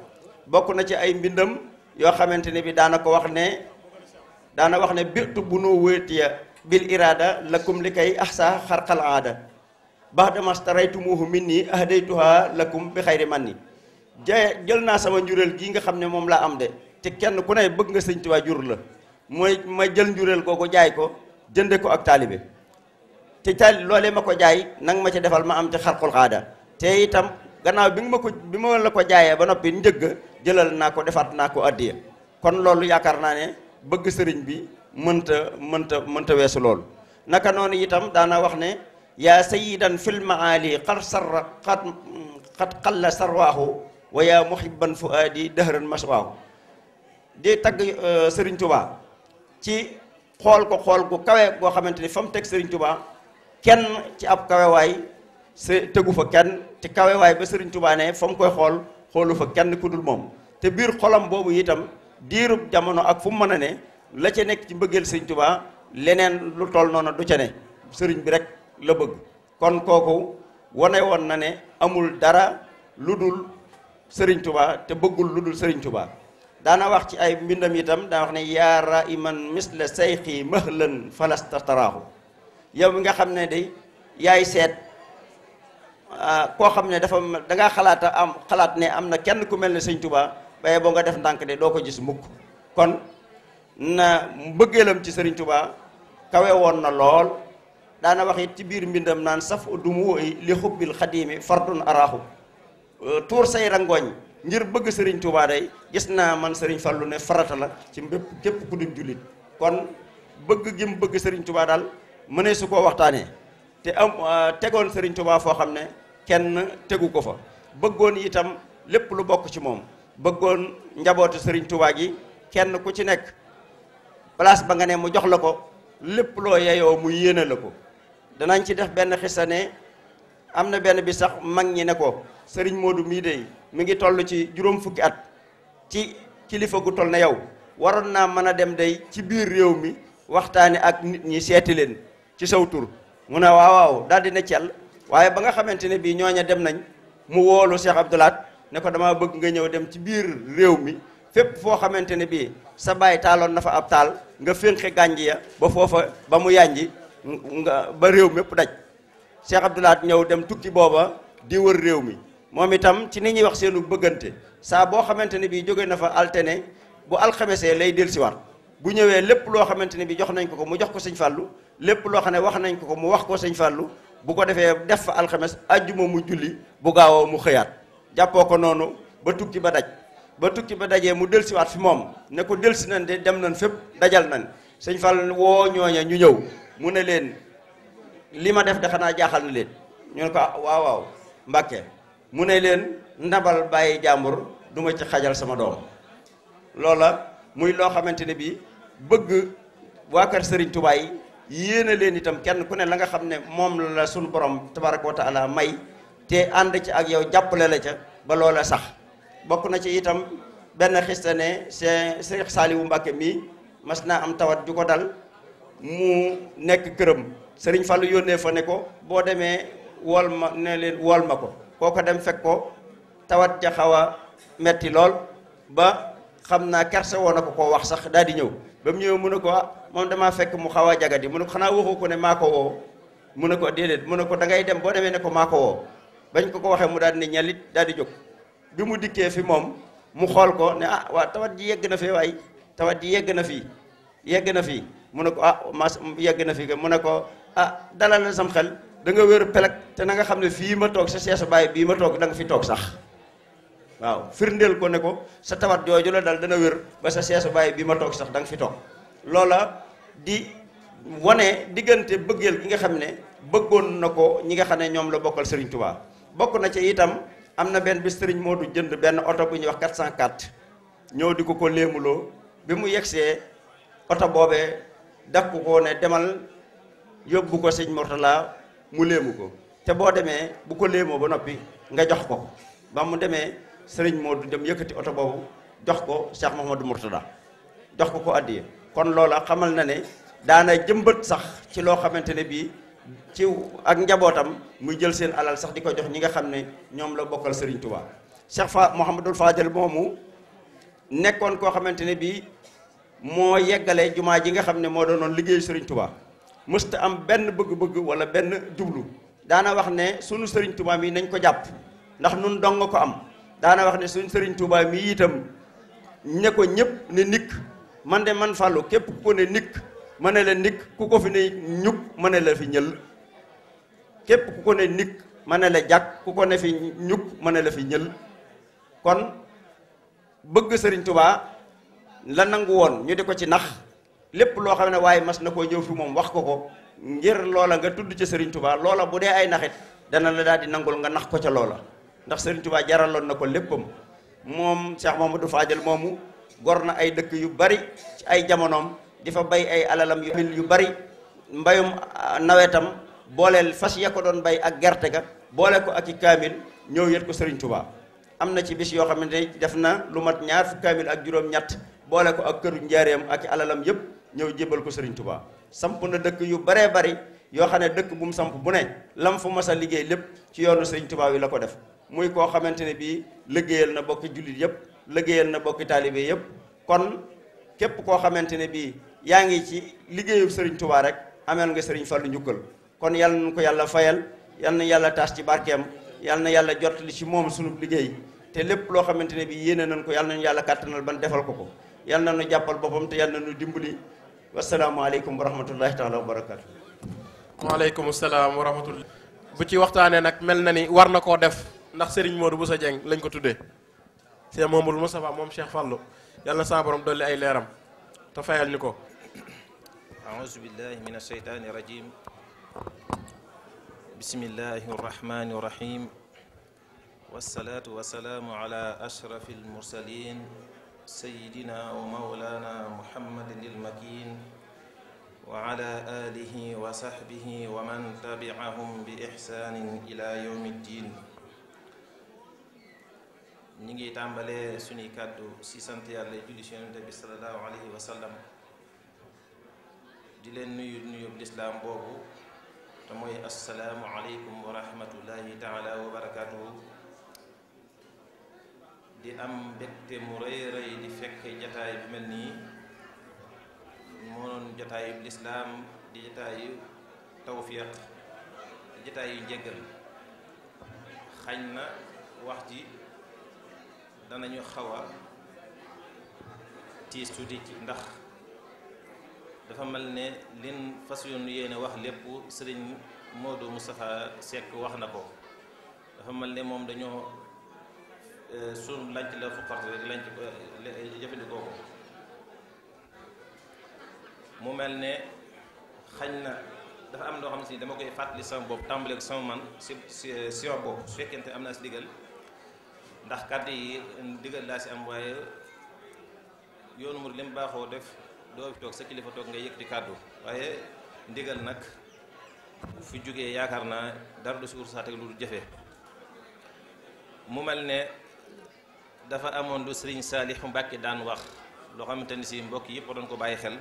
bokk na ci ay mbindam yoo xamante ne bi daana wax ne birtu bu nu wéetiya bil irada lakum li kay ahsa xarqal aada baxdama staraytumuhu minni ahdaytuha lakum bi xayri man ni jël naa sama njuréel gii nga xam ne moom laa am de te kenn ku ne bëgg nga Sëñ Tuubaa jur la mooy ma jël njuréel googu jaay ko jënde ko ak taalibe te loolee ma ko jaay nang ma ci defal ma am ci xarqul aada te itam gannaaw bi ma la ko jaayee ba noppi njëgg jëlal naa ko defaat naa ko addiya kon loolu yaakaar naa ne bëgg sëriñ bi mënta weesu loolu naka noonu itam daana wax ne yaa sayidan fil maali xat xalla sarwaahu wa yaa muhibban fuaadi dëhëran maswaahu di tagg sëriñ Tuubaa ci xool gu kawe goo xamante ni fa mu teg sëriñ Tuubaa kenn ci ab kawewaay tegu fa kenn ci kawewaay ba sëriñ Tuubaa ne fa mu koy xoolu fa kenn ku dul moom te biir xolam boobu itam diirub jamono ak fu mu mën a ne la ca nekk ci mbëggeel sëriñ Tuubaa leneen lu toll noonu du ca ne sëriñ bi rek la bëgg kon kooku wane woon na ne amul dara lu dul sëriñ Tuubaa te bëggul lu dul sëriñ Tuubaa daana wax ci ay mbindam itam daa wax ne yaara iman misla sayxi mahlan falasta taraahu yow mi nga xam ne day yaay seet koo xam ne dangaa xalaat ne am na kenn ku mel ne sëriñ Tuubaa baye boo nga def ndànk de doo ko gis mukk kon na mbëggeelam ci Sëriñ Tuubaa kawe woon na lool daana wax it ci biir mbindam naan saf dumu li xubbil xadiimi fardun araaxu tuur say rangooñ ngir bëgg Sëriñ Tuubaa day gis naa man Sëriñ Fallu ne farata la ci mbépp képp ku dul jullit kon bëgg gi mu bëgg Sëriñ Tuubaa daal mënee su koo waxtaanee te tegoon Sëriñ Tuubaa foo xam ne kenn tegu ko fa bëggoon itam lépp lu bokk ci moom bëggoon njabootu Sëriñ Tuubaa gi kenn ku ci nekk place ba nga ne mu jox la ko lépp loo yeyoo mu yéene la ko danañ ci def benn xissa ne am na benn bi sax mag ñi ne ko Sëriñ Moodu mii de mi ngi toll ci juróom fukki at ci kilifa gu toll na yow waroon naa mën a dem day ci biir réew mi waxtaane ak nit ñi seeti leen ci saw tur mu ne waaw daal dina cell waaye ba nga xamante ne bii ñooña dem nañ mu woolu Cheikh Abdoulaat ne ko dama bëgg nga ñëw dem ci biir réew mi fépp foo xamante ne bii sa baay taaloon na fa ab taal nga fénqe gànj ya ba foofa ba mu yànji nga ba réew mépp daj Cheikh Abdoulaat ñëw dem tukki booba di wër réew mi moom itam ci ni ñuy wax seenu bëggante saa boo xamante ne bii jóge na fa altine bu alxamesee lay dellusiwaat bu ñëwee lépp loo xamante ne bii jox nañ ko mu jox ko sëñ Fallou lépp loo xam ne wax nañ ko mu wax ko sëñ Fallou bu ko defee def fa alxames ajjuma mu julli bu gaawoo mu xëyaat jàppoo ko noonu ba tukki ba dajee mu dellusiwaat fi moom ne ko dellusi nañ de dem nañ fépp dajal nañ sëñ Fallou woo ñooña ñu ñëw mu ne leen li ma def de xanaa jaaxal na leen ñu ne ko waaw waaw Mbàkke mu ne leen ndabal bàyyi jàmbur du ma ci xajal sama doom. loola muy loo xamante ne bii bëgg waa kër Serigne Touba yi yéene leen itam kenn ku ne la nga xam ne moom la suñu borom tabaraka wa taala may te ànd ci ak yow jàppale la ca ba loola sax. bokk na ci itam benn xista ne Cheikh Saliou Mbacke mii mas naa am tawat ju ko dal mu nekk këram Serigne Fallou yónnee fa ne ko boo demee wool ma ne leen wool ma ko kooko dem fekk ko tawat ja xaw a metti lool ba xam naa kersa woo na ko koo wax sax daal di ñëw ba mu ñëw mu ne ko moom damaa fekk mu xaw a jagadi mu ne ko xanaa waxu ko ne maa ko woo mu ne ko déedéet mu ne ko da ngay dem boo demee ne ko maa ko woo bañ ko waxee mu daal di ne ñalit daal di jóg bi mu dikkee fi moom mu xool ko ne waa tawat ji yegg na fee waay tawat ji yegg na fii mu ne ko mas yegg na fii mu ne ko dalal la sam xel da nga wér pelek te na nga xam ne fii ma toog sa seesu baay bii ma toog da nga fi toog sax waaw firndeel ko ne ko sa tawat jooju la dal dana wér ba sa seesu baay bii ma toog sax da nga fi toog loola di wane diggante bëggeel gi nga xam ne bëggoon na ko ñi nga xam ne ñoom la bokkal Serigne Touba bokk na ci itam am na benn bis Serigne Modou jënd benn oto bu ñuy wax 404 ñëw di ko léemuloo bi mu yegsee oto boobee dakk ko ne demal yóbbu ko sëñ Mourtala mu léemu ko te boo demee bu ko léemoo ba noppi nga jox ko ba mu demee Serigne Modou dem yëkkati oto boobu jox ko Cheikh Mouhamadou Mourtada jox ko addiye kon loola xamal na ne daana jëmbat sax ci loo xamante ne bii ci ak njabootam muy jël seen alal sax di ko jox ñi nga xam ne ñoom la bokkal Serigne Touba. Cheikh Mouhamadul Fadel moomu nekkoon koo xamante ne bii moo yeggale jumaa ji nga xam ne moo doonoon liggéeyu Serigne Touba mësta am benn bëgg-bëgg wala benn jublu daana wax ne sunu Serigne Touba mi nañ ko jàpp ndax nun dong nga ko am daana wax ne suñu Serigne Touba mi itam ne ko ñëpp ne nikk man de man Fallou képp ku ko ne nikk ma ne la nikk ku ko fi ne ñuk ma ne la fi ñël képp ku ko ne nikk ma ne la jàkk ku ko ne fi ñuk ma ne la fi ñël kon bëgg Serigne Touba la nangu woon ñu di ko ci nax lépp loo xam ne waaye mas na koo ñëw fi moom wax ko ngir loola nga tudd ci Serigne Touba loola bu dee ay naxit dana la daal di nangul nga nax ko ca loola ndax Serigne Touba jaraloon na ko léppam moom Cheikh Mamadou Fadel moomu gor na ay dëkk yu bari ci ay jamonoom di fa bay ay alalam yu bari mbayum nawetam booleel fas ya ko doon bay ak gerte ga boole ko ak i kaamil ñëw yët ko Serigne Touba am na ci bis yoo xamante ne def na lu mat 2 fukki kaamil ak juróom-ñett boole ko ak këru njaareem ak i alalam yëpp ñëw jébbal ko Serigne Touba samp na dëkk yu baree bari yoo xam ne dëkk bu mu samp bu ne lam fu mas a liggéey lépp ci yoonu Serigne Touba wi la ko def muy koo xamante ne bii liggéeyal na bokki jullit yëpp liggéeyal na bokki taalibe yëpp kon képp koo xamante ne bii yaa ngi ci liggéeyu Serigne Touba rek ameel nga Serigne Fallou njukkal kon yal na ko yàlla fayal yal na yàlla taas ci barkeem yal na yàlla jottali ci moom sunu liggéey te lépp loo xamante ne bii yéene nañ ko yal nañu yàlla kàttanal ban defal ko yal na nu jàppal boppam te yal na nu dimbali wasalaamaaleykum wa rahmatullahi taala wa barakaatu. waaleykum salaam wa rahmatullah. bu ci waxtaanee nag mel na ni war na koo def ndax Serigne Modou Bousso Dieng lañ ko tuddee Cheikh Mamadou Moustapha moom Cheikh Fallou yal na sa borom dolli ay leeram te fayal ñu ko. أعوذ بالله من الشيطان الرجيم بسم الله الرحمن الرحيم والصلاة والسلام على أشرف المرسلين سيدنا ومولانا محمد المكين وعلى آله وصحبه ومن تبعهم بإحسان إلى يوم الدين نيجي تامبالي سوني كادو سي سانتي يالله جولي سي نبي صلى الله عليه وسلم di leen nuyu lislaam boobu te mooy assalaamu aleykum wa rahmatullahi taala wa barakatuhu di am mbégte mu rëy rëy di fekk jataay bi mel nii moo doon jataayu lislaam di jataayu tawfiq di jataayu njéggal xañ na wax ji danañu xaw a tiis tuuti ci ndax dafa mel ne lin fas yoonu yéene wax lépp sëriñ Modou Moustapha Seck wax na ko dafa mel ne moom dañoo suñ lanc la fukkarte rek lanc jëfandikoo ko mu mel ne xañ na dafa am loo xam ne si dama koy fàttali sama bopp tàmbaleeg sama man si wax bopp su fekkente am naa si digal ndax kàddu yi digal laa si am waaye yoonu mu lim baaxoo def doo fi toog sa kilifa toog ngay yëkkati kàddu waaye ndigal nag fu jógee yaakaar naa dara du suur saate lu jëfe mu mel ne dafa amoon lu Sëriñ Saalihu Mbàkke daan wax loo xamante ni si mbokk yëpp doon ko bàyyi xel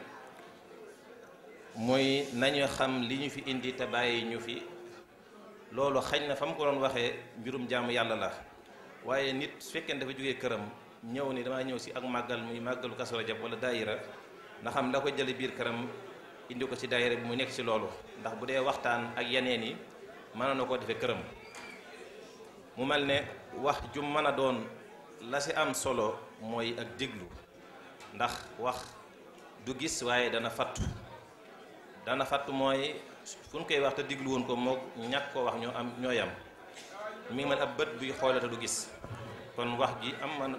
muy nañu xam li ñu fi indi te bàyyi ñu fi loolu xañ na fa mu ko doon waxee mbirum jaamu yàlla la waaye nit su fekkee dafa jógee këram ñëw ni damaa ñëw si ak màggal muy màggalu Kazu Rajab wala daayira nga xam la ko jële biir këram indi ko ci daayira bi mu nekk ci loolu ndax bu dee waxtaan ak yeneen yi mën na ko defee këram mu mel ne wax ju mën a doon la si am solo mooy ak déglu ndax wax du gis waaye dana fattu mooy fu ñu koy wax te déglu woon ko moo ñàkk koo wax ñoo yam mi ngi mel ab bët buy xoole te du gis kon wax ji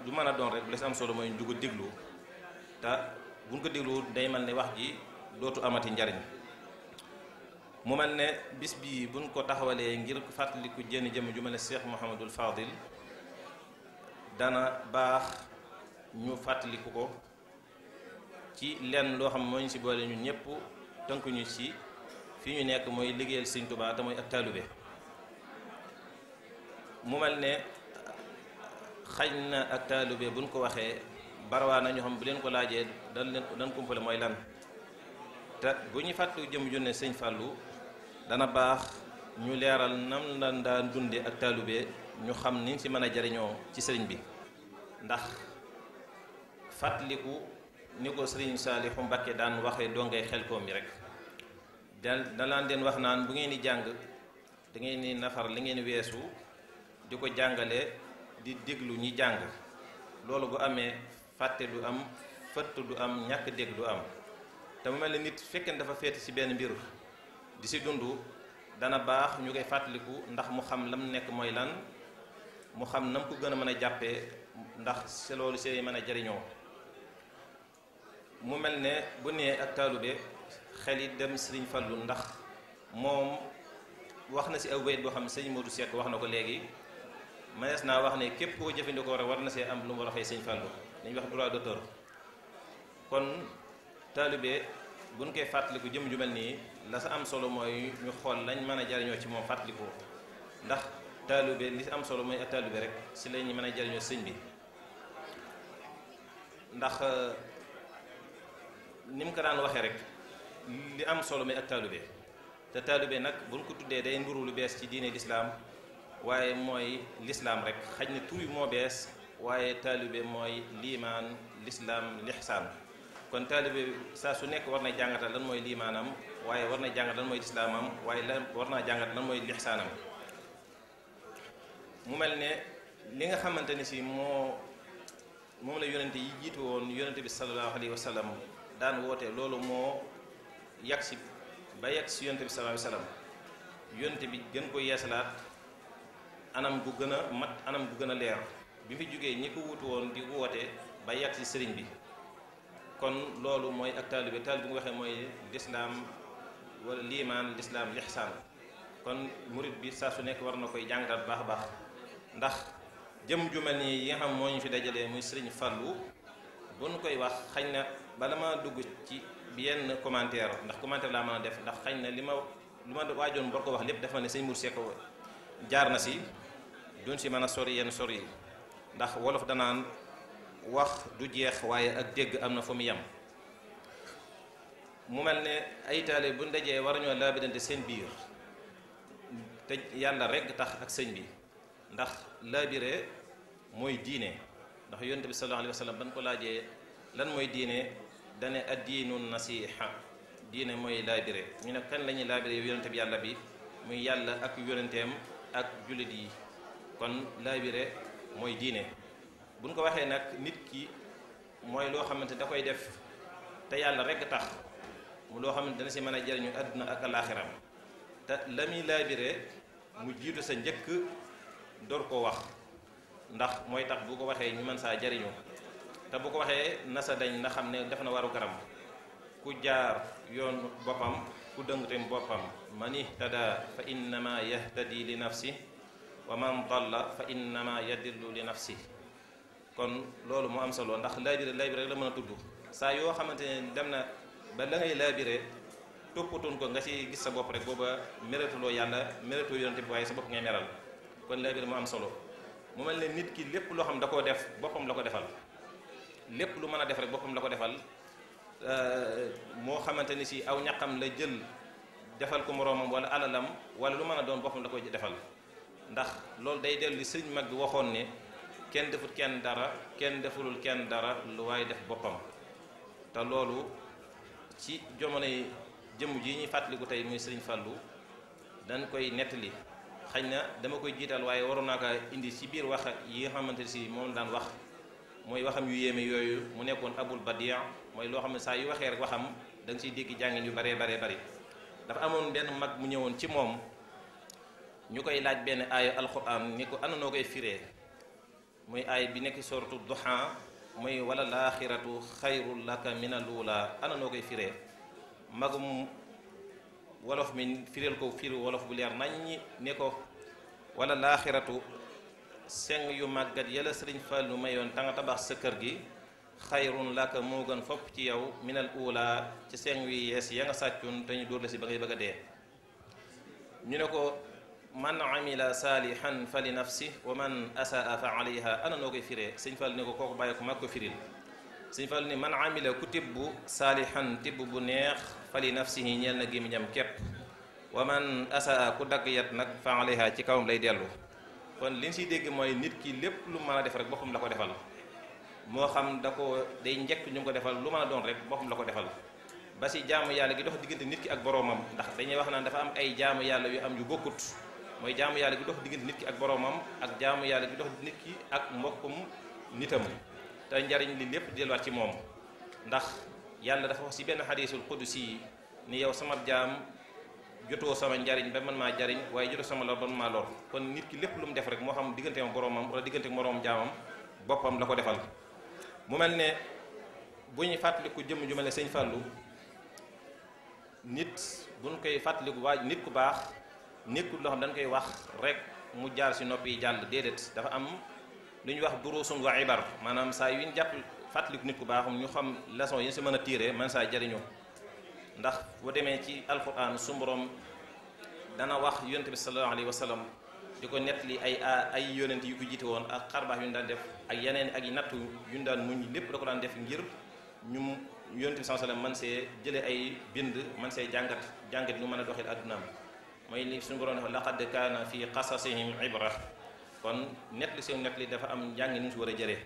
du mën a doon rek la si am solo mooy ñu ko déglu te buñ ko déglu day mel ne wax ji dootu amati njariñ mu mel ne bis bii buñ ko taxawalee ngir fàttaliku jenn jëm ju mel ne Cheikh Mouhamadul Fadil dana baax ñu fàttaliku ko ci lenn loo xam moo ñu si boole ñun ñëpp tënkuñu ci fi ñu nekk mooy liggéeyal Sëriñ Tuubaa te mooy ak taalube mu mel ne xañ na ak taalube buñ ko waxee barawaa na ñoo xam bu leen ko laajee dan kumpale mooy lan te bu ñu fàttu jëm junne sëñ Fallou dana baax ñu leeral nam lan daan dunde ak taalube ñu xam niñ ci mën a jariñoo ci sëriñ bi ndax fàttaliku ni ko Sëriñ Saalihu Mbàkke daan waxee dongay Xelkom yi rek da laan leen wax naan bu ngeen di jàng da ngeen di nafar li ngeen weesu di ko jàngale di déglu ñi jàng loolu bu amee fàtte du am fëtt du am ñàkk dégg du am te mu mel ne nit fekkee dafa féete ci benn mbir di ci dund dana baax ñu koy fàttaliku ndax mu xam lam nekk mooy lan mu xam nam ko gën a mën a jàppee ndax ci loolu ci mën a jariñoo mu mel ne bu nee ak taalube xel yi dem Sëriñ Fallu ndax moom wax na ci aw bayit boo xam ne sëñ Modou Seck wax na ko léegi manees naa wax ne képp koo jëfandikoo rek war na see am lu mu war a fay Sëñ Fallu dañuy wax droit d'auteur kon taalube buñ koy fàttaliku jëm ju mel nii la sa am solo mooy ñu xool lañ mën a jariñoo ci moom fàttaliku ndax taalube li am solo mooy ak taalube rek si lañ mën a jariñoo sëñ bi ndax ni mu ko daan waxee rek li am solo mooy ak taalube te taalube nag buñ ko tuddee day nduru lu bees ci diine lislaam waaye mooy lislaam rek xaj na tur yi moo bees waaye taalube mooy liimaan lislaam lixsaan kon taalube saa su nekk war na jàngatal lan mooy liimaanam waaye war na jàngat lan mooy lislaamam waaye war naa jàngat lan mooy lixsaanam mu mel ne li nga xamante ni si moom la yonente yi jiitu woon yonente bi sallallahu alayhi wa sallam daan woote loolu moo yàgg si ba yàgg si yonente bi sallallahu alayhi wa sallam yonente bi gën ko yeesalaat anam gu gën a mat anam gu gën a leer bi fi jógee ñi ko wutu woon di woote ba yàgg si sëriñ bi kon loolu mooy ak taalibe bu nga waxee mooy lislaam wala liimaan lislaam lixsaan kon murit bi saa su nekk war na koy jàngatal baax a baax ndax jëm ju mel ni yi nga xam moo ñu fi dajalee muy Sëriñ Fallu bu ñu koy wax xañ na bala ma dugg ci yenn commentaire ndax commentaire laa mën a def ndax xañ na li ma waajoon bor ko wax lépp dafa ne sëñ Mour Seck jaar na si duñ si mën a sori yenn sori yi ndax wolof danaan wax du jeex waaye ak dégg am na fu mu yem mu mel ne ay taale bu ndajee war ñoo laabirante seen biir te yàlla rekk tax ak sëñ bi ndax laabire mooy diine ndax yonent bi sallallahu alayhi wa sallam ban ko laajee lan mooy diine dane addiinu nasiha diine mooy laabire ñu ne kan la ñuy laabire yonent bi yàlla bi muy yàlla ak yonenteem ak jullit yi kon laabire mooy diine buñ ko waxee nag nit ki mooy loo xamante da koy def te yàlla rekk tax mu loo xamante dana si mën a jariñu àdduna ak alaaxiram te la muy laabire mu jiitu sa njëkk door ko wax ndax mooy tax bu ko waxee ñu mën saa jariñu te bu ko waxee nasa dañ na xam ne def na waru garam ku jaar yoon boppam ku dëng tamit boppam man ihtada fa innama yahtadi li nafsi wa man dalla fa innama yadillu li nafsi. kon loolu moo am solo ndax laabire rek la mën a tudd saa yoo xamante ne dem na ba la ngay laabire toppatoon ko nga ci gis sa bopp rek booba mératuloo yàlla mératoo yonente bi waaye sa bopp ngay meral. kon laabire moo am solo mu mel ne nit ki lépp loo xam da koo def boppam la ko defal lépp lu mën a def rek boppam la ko defal moo xamante ni si aw ñaqam la jël defal ko moroomam wala alalam wala lu mën a doon boppam la koy defal ndax loolu day dellu li sëñ mag bi waxoon ne kenn defut kenn dara kenn defulul kenn dara lu waaye def boppam. te loolu ci jamonoy jëmm ji ñuy fàttaliku tey muy sëriñ Fallou dañ koy nettali xañ na dama koy jiital waaye waroon naa ko indi ci biir wax yi nga xamante si moom daan wax mooy waxam yu yéeme yooyu mu nekkoon abul badia mooy loo xam ne saa yu waxee rek waxam da nga ciy dégg jàngin yu baree bari dafa amoon benn mag mu ñëwoon ci moom ñu koy laaj benn aaya alquran ni ko ana noo koy firee muy aay bi nekk soratu duha muy wala laaxiratu xayrul laka min alula ana noo koy firee magum wolof mi fireel ko firi wolof bu leer naññi ne ko wala laaxiratu seng yu màggat yàlla sëriñ Fallu mayoon ta nga tabax sa kër gi xayrun laka moo gën fopp ci yow minal ula ci seng yu yees ya nga sàccoon te ñu dóor la si ba ngay bëgg a dee. ñu ne ko man amila saalihan fa li nafsi wa man asaa fa alayha ana noo koy firee sëñ Fallu ne ko kooku bàyyi ko mag ko firil sëñ Fallu ne man amila ku tibb saalihan tibb bu neex fa li nafsihi ñeel na gémmiñam képp wa man asaa ku dagg yat nag fa alayha ci kawam lay dellu. kon li ñu siy dégg mooy nit ki lépp lu mën a def rek boppam la ko defal moo xam da ko day njëkk ñu ko defal lu mën a doon rek boppam la ko defal ba si jaamu yàlla gi dox diggante nit ki ak boroomam ndax dañuy wax naan dafa am ay jaamu yàlla yu am yu bokkut mooy jaamu yàlla gi dox diggante nit ki ak boroomam ak jaamu yàlla gi dox nit ki ak mbokkum nitam te njariñ li lépp delluwaat ci moom ndax yàlla dafa wax si benn xadiisul qudusi ni yow sama jaam jotoo sama njariñ ba man maa jariñ waaye jotoo sama lor ba man maa lor kon nit ki lépp lu mu def rek moo xam diggante ak boroomam wala diggante ak moroom jaamam boppam la ko defal. mu mel ne bu ñuy fàttaliku jëmm ju mel ne sëñ Fallou nit buñ koy fàttaliku waa nit ku baax nekkul loo xam dañ koy wax rek mu jaar si noppi yi jàll déedéet dafa am lu ñuy wax durusun wa ibar maanaam saa yu ñu jàpp fàttaliku nit ku baax ñu xam leçon yi si mën a tiire man saa jariñoo ndax boo demee ci alquran su borom dana wax yonent bi sallallahu alayhi wa sallam di ko nettali ay yonent yu ko jiite woon ak xarbaax yu ñu daan def ak yeneen ak yi nattu yu ñu daan muñ lépp da ko daan def ngir ñu yonent bi sallallahu alayhi wa sallam man see jële ay bind man see jàngat ñu mën a doxil addunaam mooy li suñu borom dafa laqad kaana fi qasasihim ibra kon nettali seen nettali dafa am njàng ñu si war a jëlee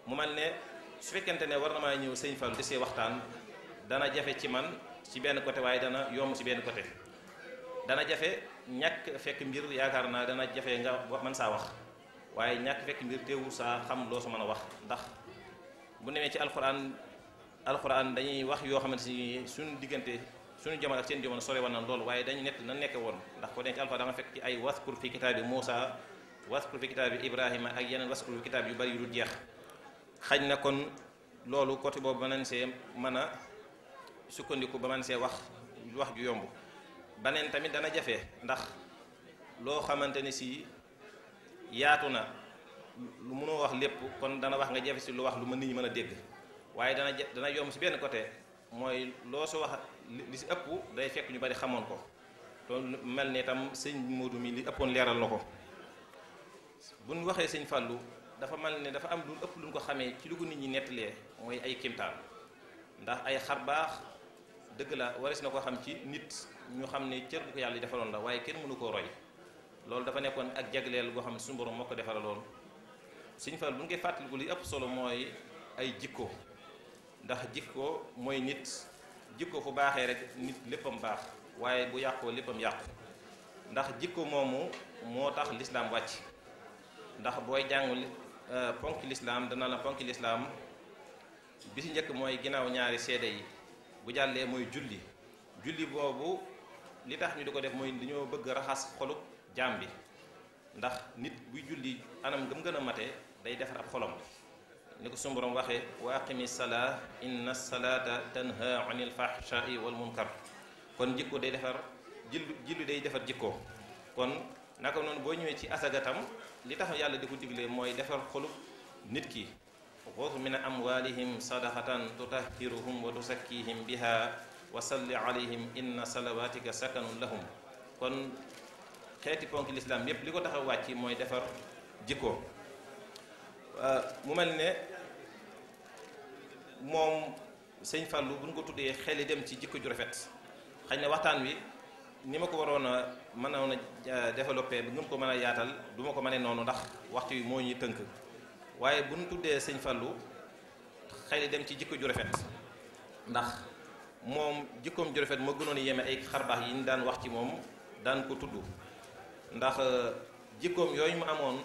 mu mel ne su fekkente ne war na maa ñëw sëñ Fall di see waxtaan dana jafe ci man ci benn côté waaye dana yomb ci benn côté dana jafe ñàkk fekk mbir yaakaar naa dana jafe nga mën saa wax waaye ñàkk fekk mbir teewul saa xam loo sa mën a wax ndax bu nemee ci alxuraan dañuy wax yoo xamante ni suñu diggante suñu jamono ak seen jamono sore woon na loolu waaye dañu nett na nekke woon ndax ko denc alxuraan da nga fekk ci ay waskur fi kitaabi Muusa waskur fi kitaabi Ibrahima ak yeneen waskur fi kitaab yu bari yu dul jeex xañ na kon loolu côté boobu mën nañ see mën a sukkandiku ba man see wax ju yomb baneen tamit dana jafe ndax loo xamante ni si yaatu na lu mënoo wax lépp kon dana wax nga jafe si lu wax lu mën nit ñi mën a dégg waaye dana yomb si benn côté mooy loo su wax li si ëpp day fekk ñu bari xamoon ko loolu mel ne tam sëñ Modou mi li ëppoon leeral na ko bu ñu waxee sëñ Fallou dafa mel ne dafa am lu ëpp lu ñu ko xamee ci lu ko nit ñi nettalee mooy ay kimtaan ndax ay xar baax dëgg la waris na ko xam ci nit ñu xam ne cër bu ko yàlla defaloon la waaye kenn mënu koo roy loolu dafa nekkoon ak jagleel goo xam ne suñu borom moo ko defaraloon Sëñ Fall bu ñu koy fàttaliku li ëpp solo mooy ay jikko ndax jikko mooy nit jikko fu baaxee rek nit léppam baax waaye bu yàqoo léppam yàqu ndax jikko moomu moo tax lislaam wàcc ndax booy jàng ponki lislaam dana la ponki lislaam bi si njëkk mooy ginnaaw ñaari seede yi bu jàllee mooy julli boobu li tax ñu di ko def mooy dañoo bëgg raxas xolub jaam bi ndax nit buy julli anam gëm gën a mate day defar ab xolam ni ko sunu Boroom waxee wa aqimi salaa inna salaata tanha anil fahshai wal munkar kon jikko day defar jillu day defar jikko. kon naka noonu boo ñëwee ci asagatam li tax yàlla di ko digle mooy defar xolub nit ki xuz min amwalihim sadaqatan tutahhiruhum wa tusakkihim biha wa salli alayhim inna salawatika sakanun lahum. kon xeeti ponki lislaam yépp li ko tax a wàcc mooy defar jikko. mu mel ne moom sëñ Fallou bu ñu ko tuddee xel yi dem ci jikko ju rafet. xëy na waxtaan wi ni ma ko waroon a mënoon a développé bu ngeen ko mën a yaatal du ma ko mënee noonu ndax waxtu wi moo ñuy tënk waaye bu ñu tuddee sëñ Fallou xel yi dem ci jikko ju rafet ndax moom jikkoom ju rafet moo gënoon yeme ay xarbaax yi ñu daan wax ci moom daan ko tudd ndax jikkoom yooyu mu amoon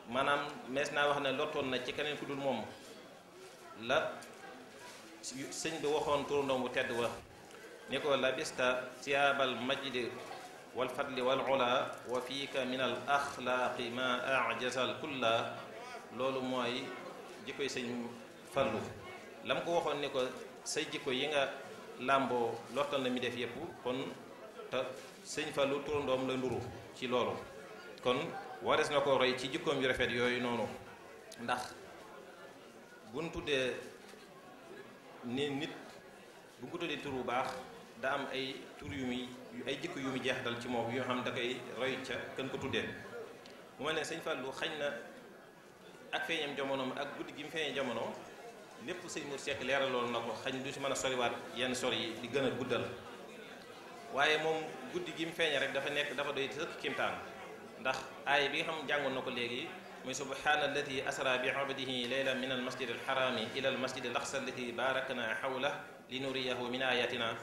maanaam mees naa wax ne lottoon na ci keneen ku dul moom la sëñ bi waxoon turandoom bu tedd wa ni ko labista siyaabal majdi wal fadli wal ula wa fiika min al axlaaqi ma ajazal kulla. loolu mooy jikkoy sëñ Fallu lam ko waxoon ni ko say jikko yi nga làmboo lottal na mi def yépp kon te sëñ Fallu turandoom la nduru ci loolu kon wares na ko roy ci jikkoom yu rafet yooyu noonu ndax buñ tuddee ni nit bu ko tuddee tur bu baax da am ay tur yu muy ay jikko yu muy jeexatal ci moom yoo xam da koy roy ca kën ko tuddee. mu mel ne sëñ Fallou xañ na ak feeñam jamonoom ak guddi gi mu feeñee jamono lépp sëñ Mour Seck leeraloon na ko xañ du si mën a soriwaat yenn sori yi di gën a guddal waaye moom guddi gi mu feeñee rek dafa doy sëkk kimtaan ndax aay bi nga xam jàngoon na ko léegi muy subhaana allati asra bi abdihi laylan min al masjid al harami ila al masjid al aqsa allati barakna hawla li nuriyahu min ayatina.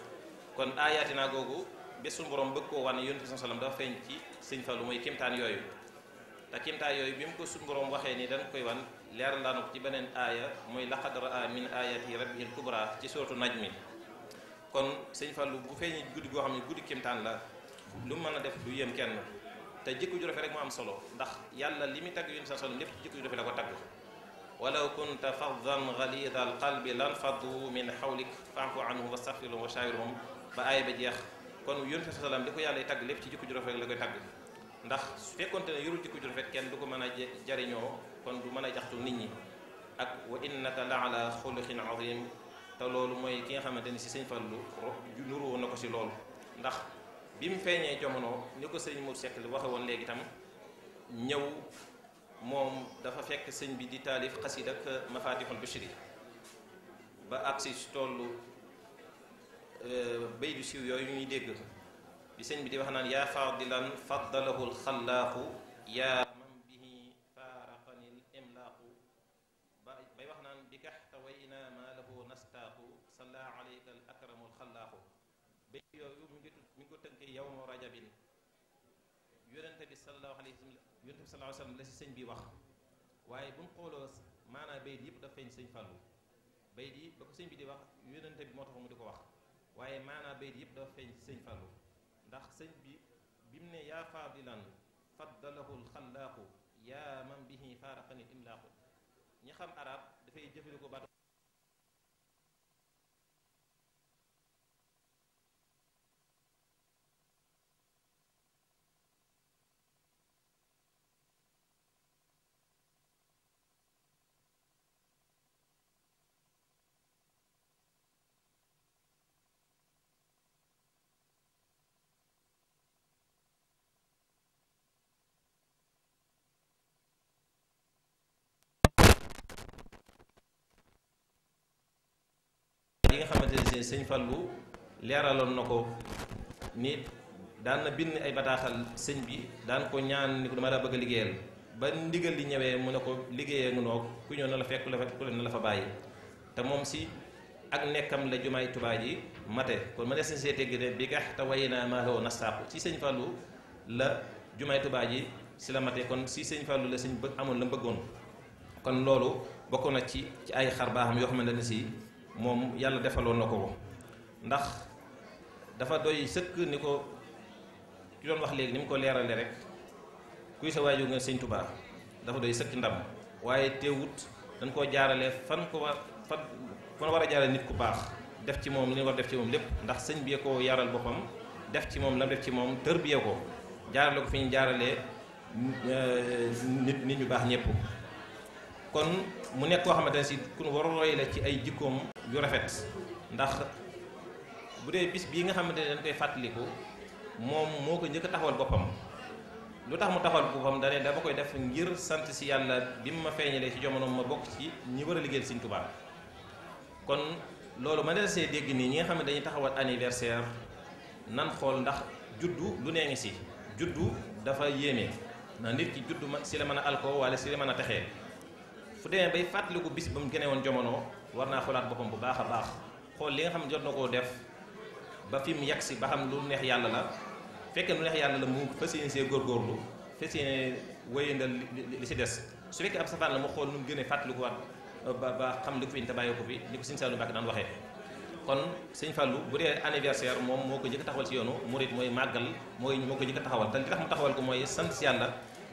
kon ayatina googu bés suñu borom bëgg koo wane yonent bi sallam dafa feeñ ci sëñ Fallu mooy kimtaan yooyu te kimtaan yooyu bi mu ko suñu borom waxee ni dañ koy wan leeral laanu ko ci beneen aaya muy laqad raa min ayati rabbihil kubra ci sootu najmi. kon sëñ Fallu bu feeñee guddi goo xam ne guddi kimtaan la lu mën a def du yéem kenn te jikko ju rafet rek mu am solo ndax yàlla li muy tagg yonent bi sallam lépp jikko ju rafet la ko tagg. walaw kunta faddan ghalida al qalbi lan faddu min hawlik fa'fu anhum wastaghfirhum wa shawirhum ba aaya ba jeex. kon yonent bi sallam li ko yàlla tagg lépp ci jikko ju rafet la koy tagg ndax su fekkonte ne yorul jikko ju rafet kenn du ko mën a jariñoo kon du mën a jaxtu nit ñi ak wa innaka la ala xuluqin azim. te loolu mooy ki nga xamante ni si sëñ Fallu nuru woon na ko si loolu ndax bi mu feeñee jamono ni ko sëñ Mour Seck li waxe woon léegi itam ñëw moom dafa fekk sëñ bi di taalif xasida ak mafatihul bishri ba agsi si tollu bay du siiw yooyu ñuy dégg bi sëñ bi di wax naan yaa fadilan faddalahu lxalaaqu yaa man bihi faaraqanil imlaaqu bay wax naan bi kaxtawayna ma lahu nastaaqu salla alayka al akramu lxalaaqu bay yooyu mi ngi ko tënkee yawmu rajabin yonente bi sallallahu alayhi wa sallam la si sëñ bi wax waaye bu mu xooloo maanaam bayit yëpp daf feeñ sëñ Fallu bayit yi ba ko sëñ bi di wax yonente bi moo tax mu di ko wax waaye maanaam bayit yëpp dafa feeñ sëñ Fallu ndax sëñ bi mu ne yaa fadilan faddalahu lxalaaqu yaa man bihi faaraqani imlaaqu ñi xam arab dafay jëfandikoo baatu yi nga xamante ne sëñ Fallu leeraloon na ko nit daan na bind ay bataaxal sëñ bi daan ko ñaan ni ko dama la bëgg a liggéeyal ba ndigal li ñëwee mu ne ko liggéeyee nga noog ku ñëw na la fekk ku leen na la fa bàyyi te moom si ak nekkam la jumaay Tuubaa ji mate kon ma ne sëñ see tegg ne bi gax te way naa maa loo nastaaku ci sëñ Fallu la jumaay Tuubaa ji si la mate kon si sëñ Fallu la sëñ bëgg amoon la bëggoon kon loolu bokk na ci ay xar baaxam yoo xamante ne si moom yàlla defaloon na ko ndax dafa doy sëkk ni ko ki doon wax léegi ni mu ko leerale rek kuy sa waajur nga sëñ Tuubaa dafa doy sëkk ndam waaye teewut dañ koo jaarale fan war a jaarale nit ku baax def ci moom li ñu war def ci moom lépp ndax sëñ bi ko yaral boppam def ci moom la def ci moom tërbiyee ko jaarale ko fi ñu jaaralee nit ñu baax ñëpp. kon mu nekk koo xamante ne si ku war a roy la ci ay jikkoom yu rafet ndax bu dee bis bii nga xamante ne dañ koy fàttaliku moom moo ko njëkk a taxawal boppam. lu tax mu taxawal boppam dane dama koy def ngir sant si yàlla bi mu ma feeñalee ci jamono ma bokk ci ñi war a liggéeyal Sëñ Tuubaa kon loolu ma ne see dégg nii ñi nga xam ne dañuy taxawal anniversaire nan xool ndax juddu lu nee ngi si juddu dafa yéeme ndax nit ki juddu si la mën a alko wala si la mën a texee fu demee bay fàttaliku bis ba mu gënee woon jamono war naa xoolaat boppam bu baax a baax xool li nga xam ne jot na koo def ba fi mu yegg si ba xam lu neex yàlla la fekkee lu neex yàlla la mu fas yéene see góorgóorlu fas yéene wéyandal li si des su fekkee ab safaan la mu xool nu mu gënee fàttalikuwaat ba xam li ko fi ñu te bàyyi ko fi ni ko Sëñ Saliou Mbacké daan waxee. kon Sëñ Fallou bu dee anniversaire moom moo ko njëkk a taxawal ci yoonu murit mooy màggal moo ko njëkk a taxawal te li tax mu taxawal ko mooy sant si yàlla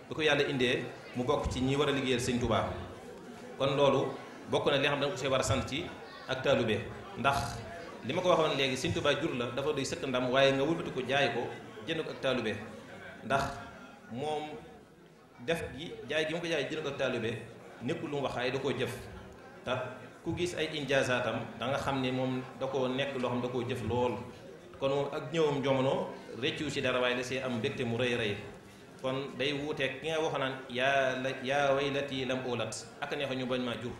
bu ko yàlla indee mu bokk ci ñi war a liggéeyal Sëñ Touba. kon loolu bokk na li nga xam ne danga ko see war a sant ci ak taalube ndax li ma ko waxoon léegi Sëñ Touba jur la dafa doy sëkk ndam waaye nga wëlbati ko jaay ko jënd ko ak taalube ndax moom def gi jaay gi mu ko jaay jënd ko ak taalube nekkul lu mu wax ay da koo jëf te ku gis ay injaazaatam da nga xam ne moom da koo nekk loo xam da koo jëf lool kon moom ak ñëwam jamono réccu ci dara waaye da see am mbégte mu rëy rëy kon day wuuteeg ki nga wax naan yaa waylati lam ulat ak neex ñu bañ maa jur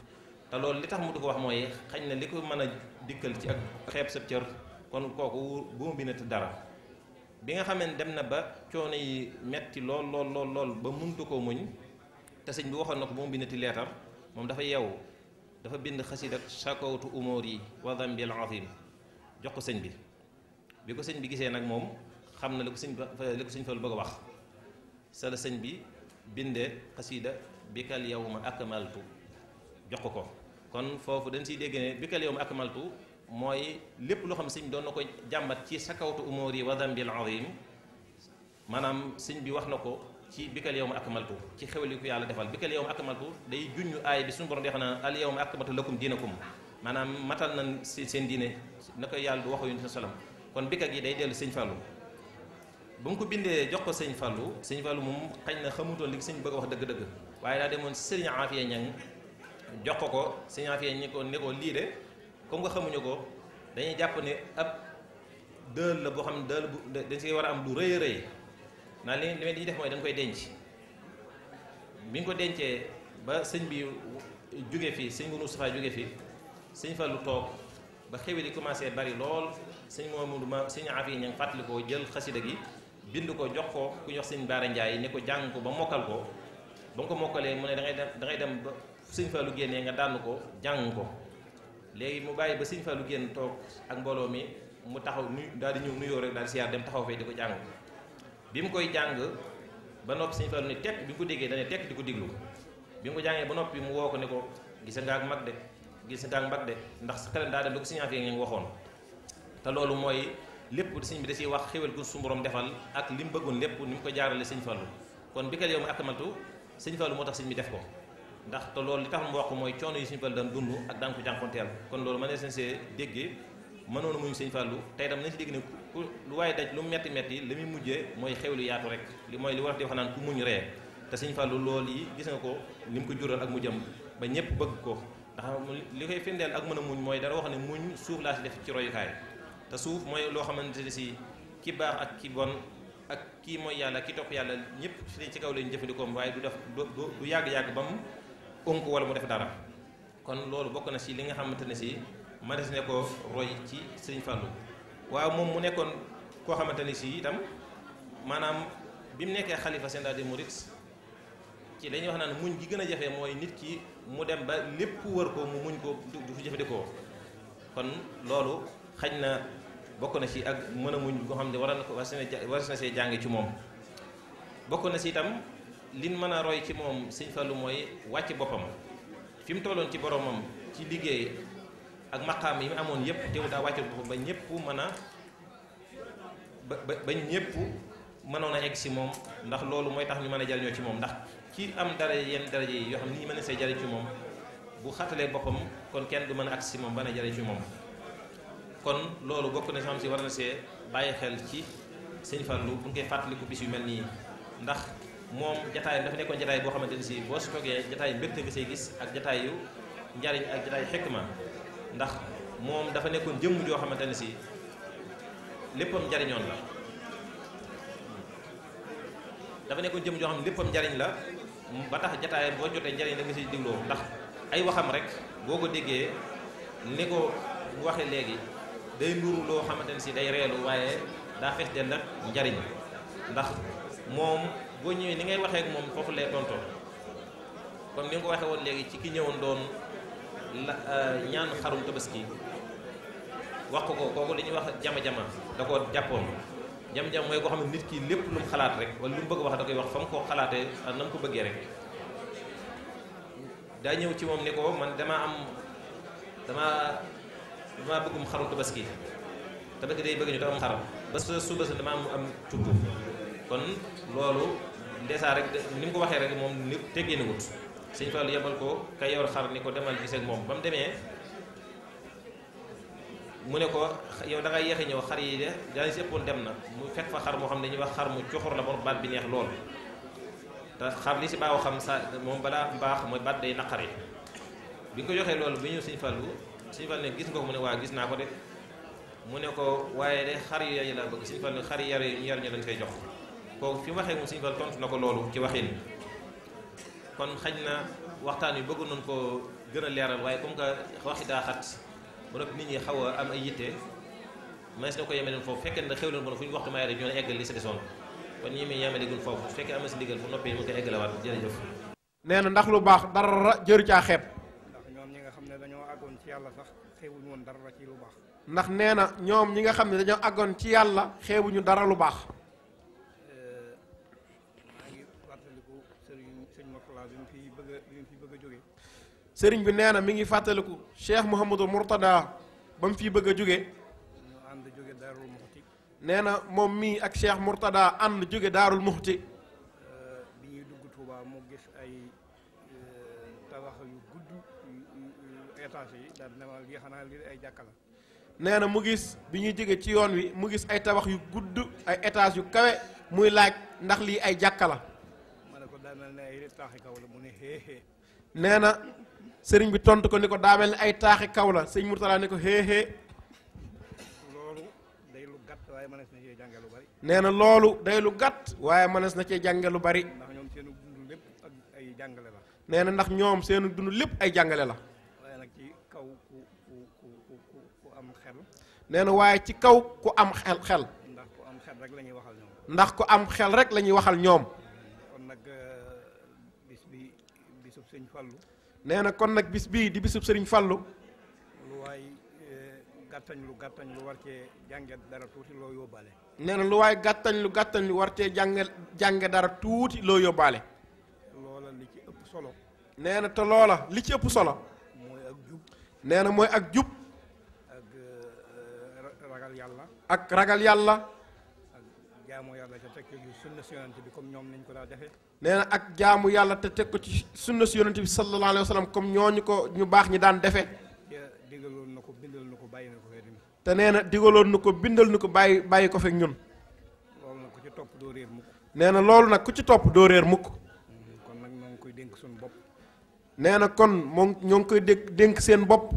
te loolu li tax mu di ko wax mooy xañ na li ko mën a dikkal ci ak xeeb sa cër kon kooku bu mu bindati dara bi nga xam ne dem na ba coono yi metti lool ba muntu koo muñ te sëñ bi waxoon na ko bu mu bindati leetar moom dafa yeewu dafa bind xasida ak shakawtu umur yi wa dambil azim jox ko sëñ bi ko sëñ bi gisee nag moom xam na li ko sëñ Fallu bëgg a wax sa la sëñ bi bindee xasida bikal yawma akmaltu jox ko kon foofu dañ siy dégg ne bikal yawma akmaltu mooy lépp loo xam sëñ bi doon na ko jàmbat ci shakawtu umur yi wa dambil azim maanaam sëñ bi wax na ko ci bikal yawma akmaltu ci xewli ko yàlla defal bikal yawma akmaltu day junñu aay bi suñu borom di wax na al yawma akmaltu lakum diinakum maanaam matal na seen diine na ko yàlla du waxu yu salaam kon bika gi day dellu sëñ Fallou bu mu ko bindee jox ko sëñ Fallou moom xañ na xamutoon li sëñ bëgg a wax dëgg-dëgg waaye daa demoon sëriñ Afiya Ñang jox ko sëriñ Afiya ñi ko ne ko lii de comme nga xamuñu ko dañuy jàpp ne ab dël la boo xam ne dël bu dañ si war a am lu rëy a rëy naa li ñuy def mooy dañ koy denc bi ñu ko dencee ba sëñ bi jóge fi sëñ Mourou Moustapha jóge fi sëñ Fallou toog ba xewi di commencé bari lool sëñ Mamadou ma sëñ Afiya Ñang fàttali ko jël xasida gi bind ko jox ko ku ñox sëñ Baara Ndiaye ne ko jàng ko ba mokkal ko ba nga ko mokkalee mu ne da ngay dem ba sëñ Fallou génnee nga dànn ko jàng ko léegi mu bàyyi ba sëñ Fallou génn toog ak mbooloo mi mu taxaw daal di ñëw nuyoo rek daal di siyaar dem taxaw fee di ko jàng bi mu koy jàng ba noppi sëñ Fallou ne tekk bi mu ko déggee dane tekk di ko diglu bi mu ko jàngee ba noppi mu woo ko ne ko gisa nga ak mag de gis nga ak mag de ndax xelam daa dem da ko sëñ Afiya Ñang waxoon te loolu mooy lépp sëñ bi da ciy wax xéwal gu suñu borom defal ak li mu bëggoon lépp ni mu ko jaarale sëñ Fallou kon bi kal yow ma akmaltu sëñ Fallou moo tax sëñ bi def ko ndax te loolu li tax mu wax ko mooy coono yi sëñ Fallou daan dund ak daan ko jànkonteel kon loolu ma ne seen see déggee mënoon muñu sëñ Fallou tey tam nañ si dégg ne lu waaye daj lu metti metti li muy mujjee mooy xewlu yaatu rek li mooy li war a di wax naan ku muñ ree te sëñ Fallou loolu yi gis nga ko li mu ko jural ak mu jëm ba ñëpp bëgg ko ndax li koy firndeel ak mën a muñ mooy dara wax ne muñ suuf laa si def ci royukaay te suuf mooy loo xamante ne si ki baax ak ki bon ak kii mooy yàlla ki topp yàlla ñëpp ci kaw lañu jëfandikoo waaye du def du yàgg-yàgg ba mu ënk wala mu def dara kon loolu bokk na si li nga xamante ne si mënees ne ko roy ci sëñ Fallou waaw moom mu nekkoon koo xamante ne si itam maanaam bi mu nekkee xalifa général des mourides ci dañuy wax naan muñ gi gën a jafe mooy nit ki mu dem ba lépp wër ko mu muñ ko du fi jëfandikoo kon loolu xaj na bokk na ci ak mën a muñ boo xam ne war na see jànge ci moom bokk na si itam liñ mën a roy ci moom sëñ Fallou mooy wàcc boppam fi mu tolloon ci boromam ci liggéey ak maqaam yi mu amoon yëpp teewu daa wàcc boppam ba ñëpp mën a ba ñëpp mënoon a egg si moom ndax loolu mooy tax ñu mën a jariñoo ci moom ndax ci am daraja yenn daraja yi yoo xam ni ñu mën a see jariñ ci moom bu xatalee boppam kon kenn du mën a agsi si moom ba na jariñ ci moom kon loolu bokk na xam si war na see bàyyi xel ci sëñ Fallou bu ñu koy fàttaliku bis yu mel nii ndax moom jataay dafa nekkoon jataay boo xamante ni si boo si toogee jataay mbégte nga say gis ak jataay yu njariñ ak jataay xikma ndax moom dafa nekkoon jëmm joo xamante ne si léppam njariñoon la dafa nekkoon jëmm joo xam ne léppam njariñ la ba tax jataay boo jotee njariñ da nga siy digloo ndax ay waxam rek boo ko déggee ni ko waxee léegi day nduru loo xamante ne si day reelu waaye daa fees dell ak njariñ ndax moom boo ñëwee ni ngay waxee ak moom foofu lay tontoo comme ni nga ko waxee woon léegi ci ki ñëwoon doon la ñaan xarum tabaski wax ko kooku li ñuy wax jama-jama da koo jàppoon jam-jam mooy koo xam ne nit ki lépp lu mu xalaat rek wala lu mu bëgg wax da koy wax fa mu ko xalaatee ak na mu ko bëggee rek daa ñëw ci moom ni ko man damaa bëggum xarum tabaski day bëgg ñu te am xaram ba sa suba sa dama am tudd kon loolu ndeesaa rek ni mu ko waxee rek moom ni teggee ni wut sëñ Fallu yebal ko kay yor xar ni ko demal gis ak moom ba mu demee mu ne ko yow da ngay yéexe ñëw xar yi de daal si ëppoon dem na mu fekk fa xar moo xam ne dañuy wax xar mu coxor la borom baat bi neex lool te xar li si baaw xam sa moom balaa baax mooy baat day naqari bi nga ko joxee loolu bi ñëw sëñ Fallu ne gis nga ko mu ne waa gis naa ko de mu ne ko waaye de xar yu yar laa bëgg sëñ Fallu xar yi yar ñu yar ñu dañ koy jox kooku fi mu waxee moom sëñ Fallu tontu na ko loolu ci waxin kon xañ na waxtaan wi bëgg nañ ko gën a leeral waaye comme que waxi daa xat ba noppi nit ñi xaw a am ay yitte mais na ko yemee leen foofu fekkee ne xew leen bon fu ñu waxtu may rek ñoo ne eggal li sa desoon kon ñi muy yemalegul foofu su fekkee am na si ndigal bu noppee mu koy eggalewaat jërëjëf. nee na ndax lu baax dara jëru caa xeeb. ndax ñoom ñi nga xam ne dañoo àggoon ci yàlla sax xeebuñu woon dara ci lu baax. ndax nee na ñoom ñi nga xam ne dañoo àggoon ci yàlla xeebuñu dara lu baax. sëriñ bi nee na mi ngi fàttaliku Cheikh Mouhamadou Mourtada ba mu fii bëgg a jóge ñu ànd jóge Daarul Muxti nee na moom mii ak Cheikh Mourtada ànd jóge Daarul Muxti bi ñuy dugg Touba mu gis ay tabax yu gudd étage yi daal ne ma lii xanaa lii ay jàkka la nee na mu gis bi ñuy jóge ci yoon wi mu gis ay tabax yu gudd ay étage yu kawe muy laaj ndax lii ay jàkka la ma ne ko daa mel ne ay taaxi kaw la mu ne xeexee nee na sëriñ bi tontu ko ni ko daa mel ni ay taaxi kaw la sëñ Mourtada ni ko xeexee loolu day lu gàtt waaye mënees na cee jànge lu bari nee na loolu day lu gàtt waaye mënees na cee jànge lu bari ndax ñoom seenu dund lépp ak ay jàngale la nee na ndax ñoom seenu dund lépp ay jàngale la waaye nag ci kaw ku am xel nee na waaye ci kaw ku am xel ndax ku am xel rek la ñuy waxal ñoom ndax ku am xel rek la ñuy waxal ñoom kon nag bisub sëñ Fallu nee na kon nag bis bii di bisub sëriñ Fallu lu waay gàttañ lu war cee jànge dara tuuti loo yóbbaale nee na lu waay gàttañ lu war cee jànge dara tuuti loo yóbbaale loola li ci ëpp solo nee na te loola li ci ëpp solo mooy ak jub nee na mooy ak jub ak ragal yàlla ak ragal yàlla ak jaamu yàlla ca teg ci sunna si yonent bi comme ñoom niñ ko daa defee nee na ak jaamu yàlla te teg ko ci sunna si yonent bi sallallahu alayhi wa sallam comme ñooñu ko ñu baax ñi daan defe digaloon na ko bindal na ko bàyyi na ko fee tamit te nee na digaloon na ko bindal na ko bàyyi ko fekk ñun loolu nag ku ci topp doo réer mukk nee na loolu nag ku ci topp doo réer mukk kon nag ñoo ngi koy dénk suñu bopp nee na kon moom ñoo ngi koy dénk seen bopp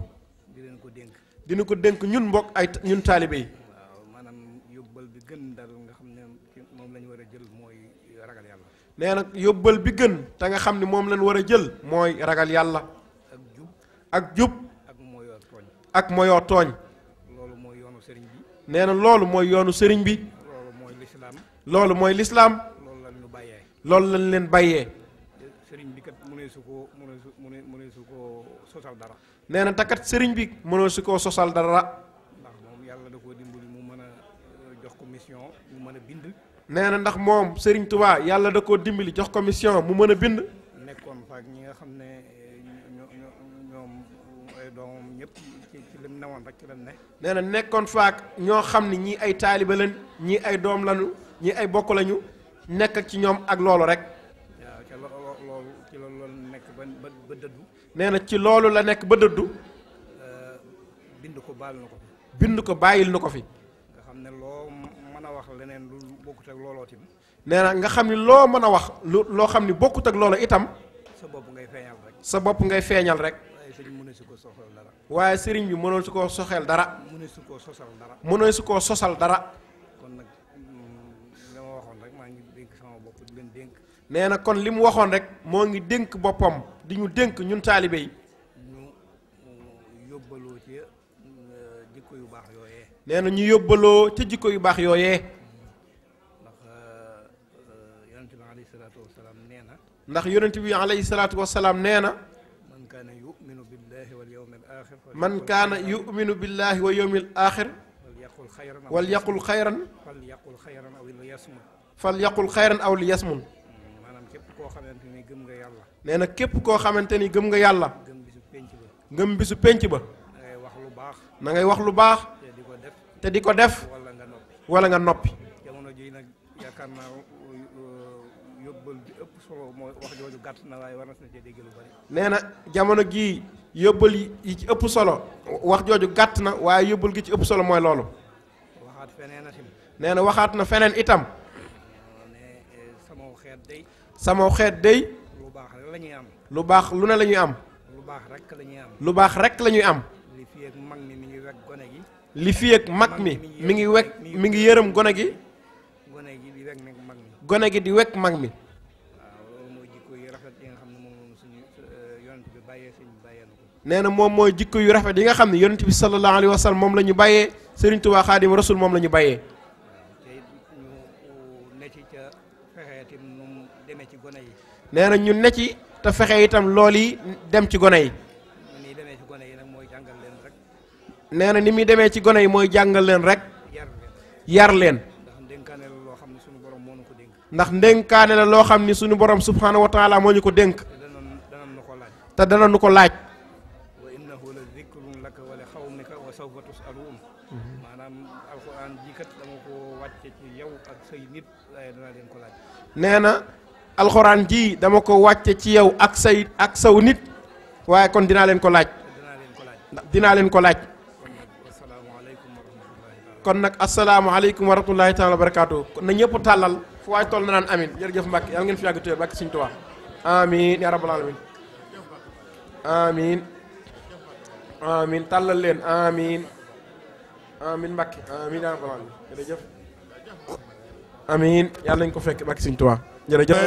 di leen ko dénk dina ko dénk ñun mbokk ay ñun taalibe yi waaw maanaam yóbbal bi gën dal nga xam ne moom la ñu war a jël mooy ragal yàlla nee na yóbbal bi gën te nga xam ne moom lañ war a jël mooy ragal yàlla ak jub ak moyoo tooñ loolu mooy yoonu sëriñ bi nee na loolu mooy yoonu sëriñ bi loolu mooy lislaam loolu lañ ñu bàyyee loolu lañ leen bàyyee sëriñ bi kat mu ne su ko sosal dara nee na takat sëriñ bi mënoo si koo sosal dara ndax moom yàlla da koo dimbali mu mën a jox ko mission mu mën a bind nee na ndax moom sëriñ Tuubaa yàlla da koo dimbali jox ko mission mu mën a bind nekkoon faak ñi nga xam ne ñoom ay doomam ñëpp ci lim newoon rek ci lam ne nee na nekkoon faak ñoo xam ne ñii ay taaliba lañ ñii ay doom lañu ñii ay bokk lañu nekk ak ci ñoom ak loolu rek waaw ca loolu ci loolu nekk ba dëddu nee na ci loolu la nekk ba dëddu bind ko baal na ko bind ko bàyyil nu ko fi. nga xam ne loo mën a wax leneen lu bokkut ak looloo tim. nee na nga xam ni loo mën a wax loo xam ni bokkut ak loola itam. sa bopp ngay feeñal rek. sa bopp ngay feeñal rek. waaye sëriñ mu ne su ko soxal dara. waaye sëriñ bi mënul su koo soxeel dara. mu ne su koo sosal dara. mënul su koo sosal dara. kon nag li ma waxoon rek maa ngi dénk sama bopp di leen dénk. nee na kon li mu waxoon rek moo ngi dénk boppam di ñu dénk ñun taalibe yi. ñu yóbbaloo ci jikko yu baax yooyee. nee na ñu yóbbaloo ca jikko yu baax yooyee. ndax yonent bi alayhi salaatu wasalaam nee na. ndax yonent bi alayhi salaatu wasalaam nee na. man kaana yuminu billahi wal yawmil aaxir. man kaana yuminu billahi wa yawmil aaxir. wal yaqul xayran. fal yaqul xayran aw li yasmun. maanaam képp koo xamante ni gëm nga yàlla. nee na képp koo xamante ni gëm nga yàlla. gëm bisu penc ba. ngëm bisu penc ba. da ngay wax lu baax. na ngay wax lu baax. te di ko def. te di ko def. wala nga noppi. wala nga noppi. jamono ji nag yaakaar naa yóbbal bi ëpp solo mooy wax jooju gàtt na waaye war na cee dégg lu bari. nee na jamono gii yóbbal yi ci ëpp solo wax jooju gàtt na waaye yóbbal gi ci ëpp solo mooy loolu. waxaat feneen atim. nee na waxaat na feneen itam. ne sama xeet day. sama xeet day. lu baax rek la ñuy am. lu baax lu ne la ñuy am. lu baax rek la ñuy am. lu baax rek la ñuy am. li fi ak mag mi ngi wekk gone gi. li fi ak mag mi mi ngi wekk mi ngi yërëm gone gi. gone gi di wekk nag mag mi. gone gi di wekk mag mi. waaw loolu mooy jikko yi rafet yi nga xam ne moom suñu yonent bi bàyyee suñu bàyyee na ko. nee na moom mooy jikko yu rafet yi nga xam ne yonent bi sallallahu alayhi wa sallam moom la ñu bàyyee Serigne Touba Xaadim Rasul moom la ñu bàyyee. te ñu ne ci ca fexe itam nu mu demee ci gone yi. nee na ñu ne ci te fexe itam lool yi dem ci gone yi. ni muy demee ci gone yi nag mooy jàngal leen rek. nee na ni muy demee ci gone yi mooy jàngal leen rek. yar leen. yar leen. ndax ndénkaane la loo xam ne suñu borom moo ñu ko dénk. ndax ndénkaane la loo xam ni suñu borom subhaanahu wa taala moo ñu ko dénk. te danañ nu ko laaj. te dana nu ko laaj. wa innahu la zikrun laka wa li xawmika wa sawfa tusaluun. maanaam alxuraan ji kat dama ko wàcce ci yow ak say nit waaye dana leen ko laaj. nee na alxuraan ji dama ko wàcce ci yow ak saw nit waaye kon dinaa leen ko laaj. danaa leen ko laaj. ndax dinaa leen ko laaj. kon nag asalaamaaleykum wa rahmatullahi taala. kon nag asalaamaaleykum wa rahmatullahi taala wa barakaatu kon na ñëpp tàllal fu waay toll na naan amin jërëjëf Mbàkke yàlla ngeen fi yàgg téye Mbàkke Sëñ Tuubaa amin ya rabbal alamin amin amin tàllal leen amin amin Mbàkke amin ya rabbal alamin jërëjëf amin yàlla nañ ko fekk Mbàkke Sëñ Tuubaa jërëjëf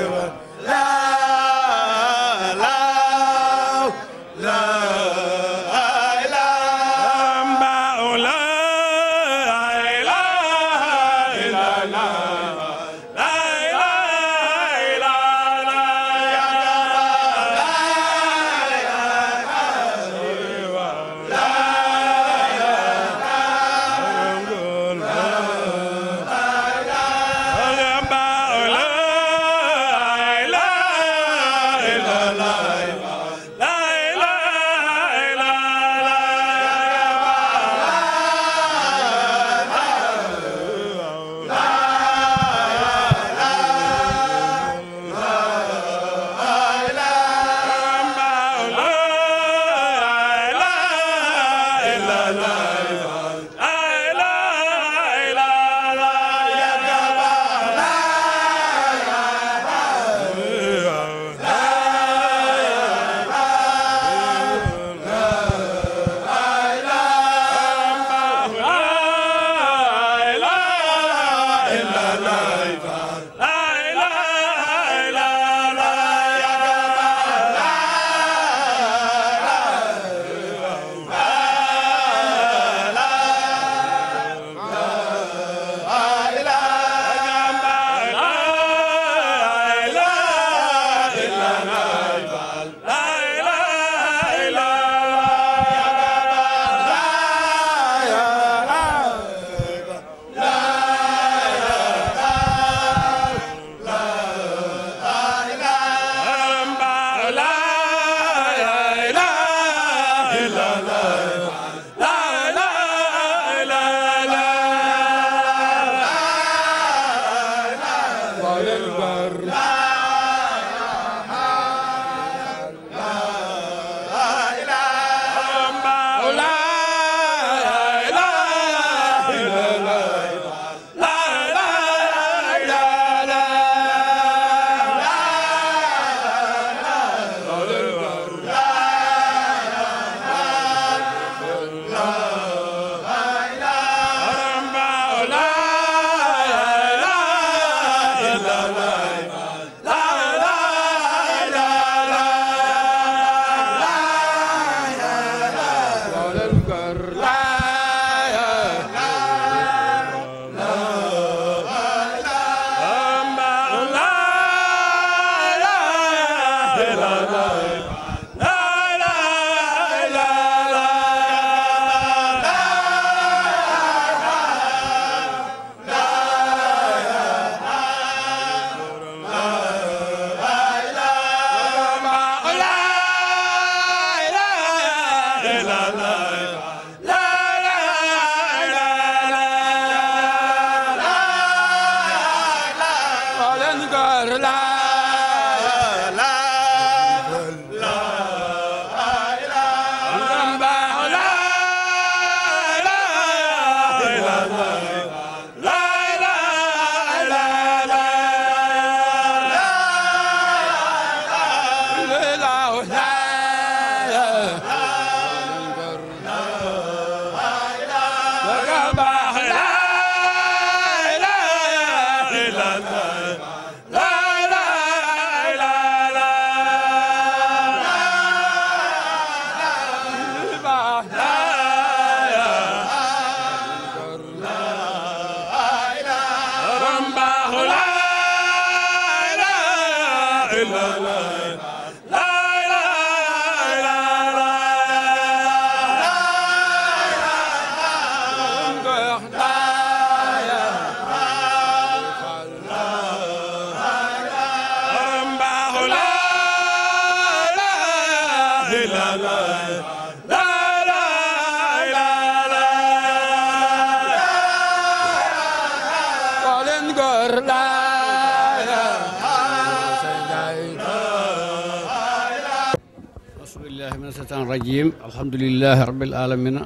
rajim alhamdulillahi rabbil alamina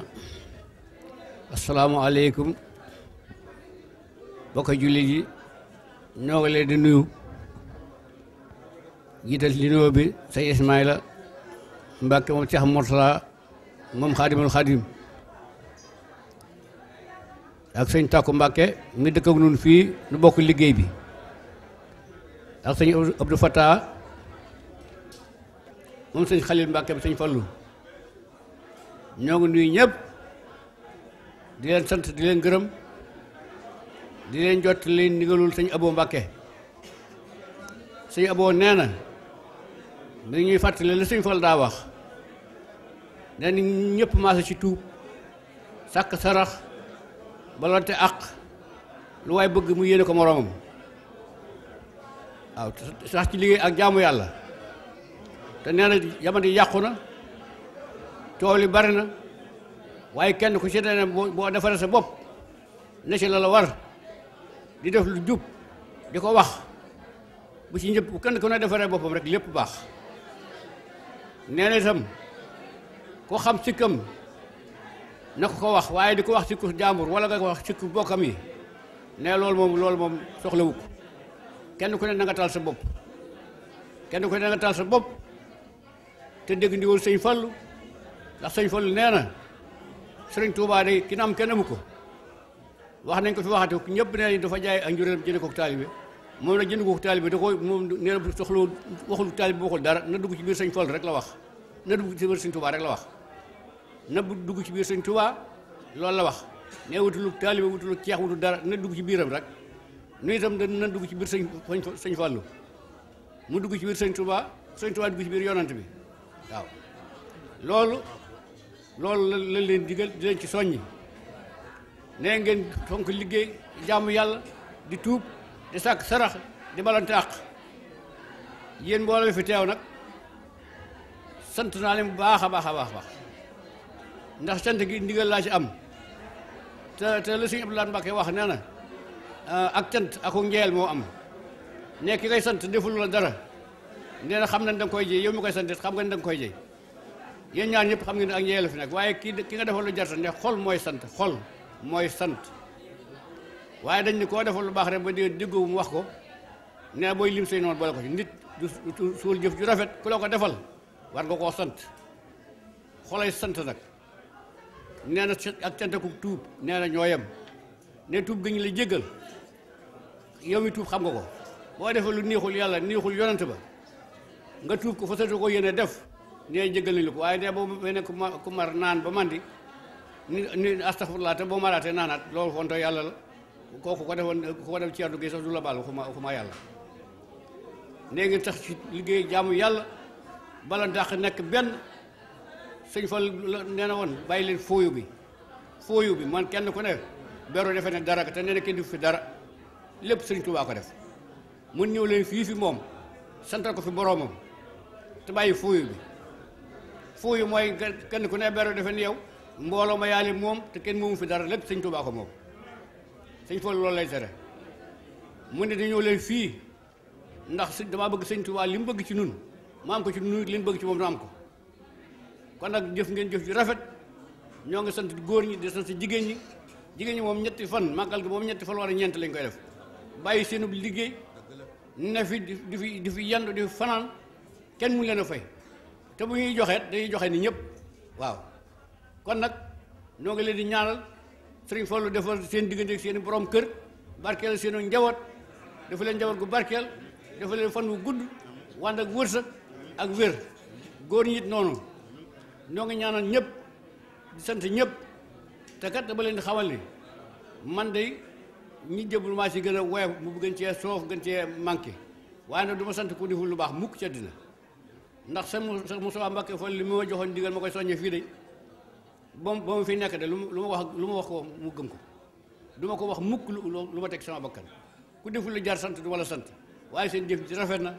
assalaamu aleykum bokk jullit yi ñoo ngi leen di nuyu jiital ci nuyoo bi sëñ Ismaïla Mbàkke moom Cheikh Mourtala moom xaadimul xaadim ak sëñ Takku Mbàkke mi dëkk ak nun fii nu bokk liggéey bi ak sëñ Abdou Fattah moom sëñ Xalil Mbàkke bi sëñ Fallu ñoo ngi nuyu ñëpp di leen sant di leen gërëm di leen jot leen ndigalul sëñ Abo Mbàkke sëñ Abo nee na mi ñuy fàttali la sëñ Fall daa wax nee na ñëpp maase ci tuub sàkk sarax balonte àq lu waay bëgg mu yéene ko moroomam waaw sax ci liggéey ak jaamu yàlla te nee na jamono yi yàqu na coow li bari na waaye kenn ku ci ne boo defaree sa bopp ne ci la la war di def lu jub di ko wax bu ci ñëpp kenn ku ne defaree boppam rek lépp baax nee na itam ko xam sikkam na ko wax waaye di ko wax sikku jàmbur wala nga ko wax sikku bokkam yi ne loolu moom soxlawu ko kenn ku ne na nga taal sa bopp kenn ku ne na nga taal sa bopp te dégg ndiwul sëñ Fallu ndax sëñ Fallu nee na sëriñ Tuubaa day ki na am kenn amu ko wax nañ ko fi waxate ñëpp nee nañ dafa jaay ak njuréelam jënd ko taalibe moom nag jënd ko taalibe da ko moom nee na soxla waxul taalibe waxul dara na dugg ci biir sëñ Fallu rek la wax na dugg ci biir sëñ Tuubaa rek la wax na dugg ci biir sëñ Tuubaa loolu la wax ne wutulu taalibe wutulu ceex wutul dara na dugg ci biiram rek nu itam na dugg ci biir sëñ Fallu mu dugg ci biir sëñ Tuubaa dugg ci biir yonant bi waaw loolu la leen digal di leen ci soññi nee ngeen fonk liggéey jaamu yàlla di tuub di sàkk sarax di balante àq yéen mbooloo mi fi teew nag sant naa leen bu baax a baax a baax ndax sant gi ndigal laa ci am te la sëñ Abdoulaye Mbacke wax nee na ak cant ak njeel moo am ne ki ngay sant deful la dara nee na xam nañ da nga koy jëy yow mi koy sant xam nga ne da nga koy jëy yéen ñaar ñëpp xam ngeen ne ak njeel la fi nekk waaye ki nga defal lu jar ne xol mooy sant xol mooy sant waaye dañ ni koo defal lu baax rek ba déggoo mu wax ko nee booy lim say noonu boole ko ci nit du suul jëf ju rafet ku la ko defal war nga koo sant xolay sant nag nee na ak cant ku tuub nee na ñoo yem ne tuub gi ñu la jéggal yow mi tuub xam nga ko boo defee lu neexul yàlla neexul yonent ba nga tuub ko fasatu ko yéene def nee jéggal nañu ko waaye ne boo mel ne ku mar naan ba mandi ni astafurlaa te boo maraatee naanaat loolu fonto yàlla la kooku ko defoon ku ko def ci addu gi sax du la baal waxuma yàlla nee ngeen tax ci liggéey jaamu yàlla bala ndax nekk benn sëñ Fall nee na woon bàyyi leen fooyu bi man kenn ku ne beru defe ne dara te nee na kenn du fi dara lépp sëñ Tuubaa ko def mun ñëw leen fii moom santal ko fi boroomam te bàyyi fooyu mooy kenn ku ne beru defe ne yow mbooloo ma yàlla moom te kenn moomu fi dara lépp sëñ Tuubaa ko moom sëñ Fall loolu lay tere mu ne di ñëw leen fii ndax damaa bëgg sëñ Tuubaa li mu bëgg ci nun ma am ko ci nun li mu bëgg ci moom nu am ko kon nag jëf ngeen jëf ju rafet ñoo ngi sant góor ñi di sant jigéen ñi moom ñetti fan màggal gi moom ñetti fan wala ñeent lañ koy def bàyyi seenub liggéey ne fi di fi yandu di fi fanaan kenn mu leen a fay te bu ñuy joxe dañuy joxe ni ñëpp waaw kon nag ñoo ngi leen di ñaanal Sëriñ Fallu defal seen diggante seen borom kër barkeel seen njaboot dafa leen njaboot gu barkeel dafa leen fan wu gudd wànd ak wërsëg ak wér góor ñi it noonu ñoo ngi ñaanal ñëpp di sant ñëpp te kat dama leen di xamal ni man de ñi jëbul maa ci gën a woyof mu gën cee soof gën cee manqué waaye nag du ma sant ku deful lu baax mukk ci àddina ndax sa Moussa Mbacké Fall li ma joxoon digal ma koy soññee fii de ba ma fi nekk de lu ma wax ko mu gëm ko du ma ko wax mukk lu ma teg sama bakkan ku deful lu jar sant du ma la sant waaye seen jëf ci rafet na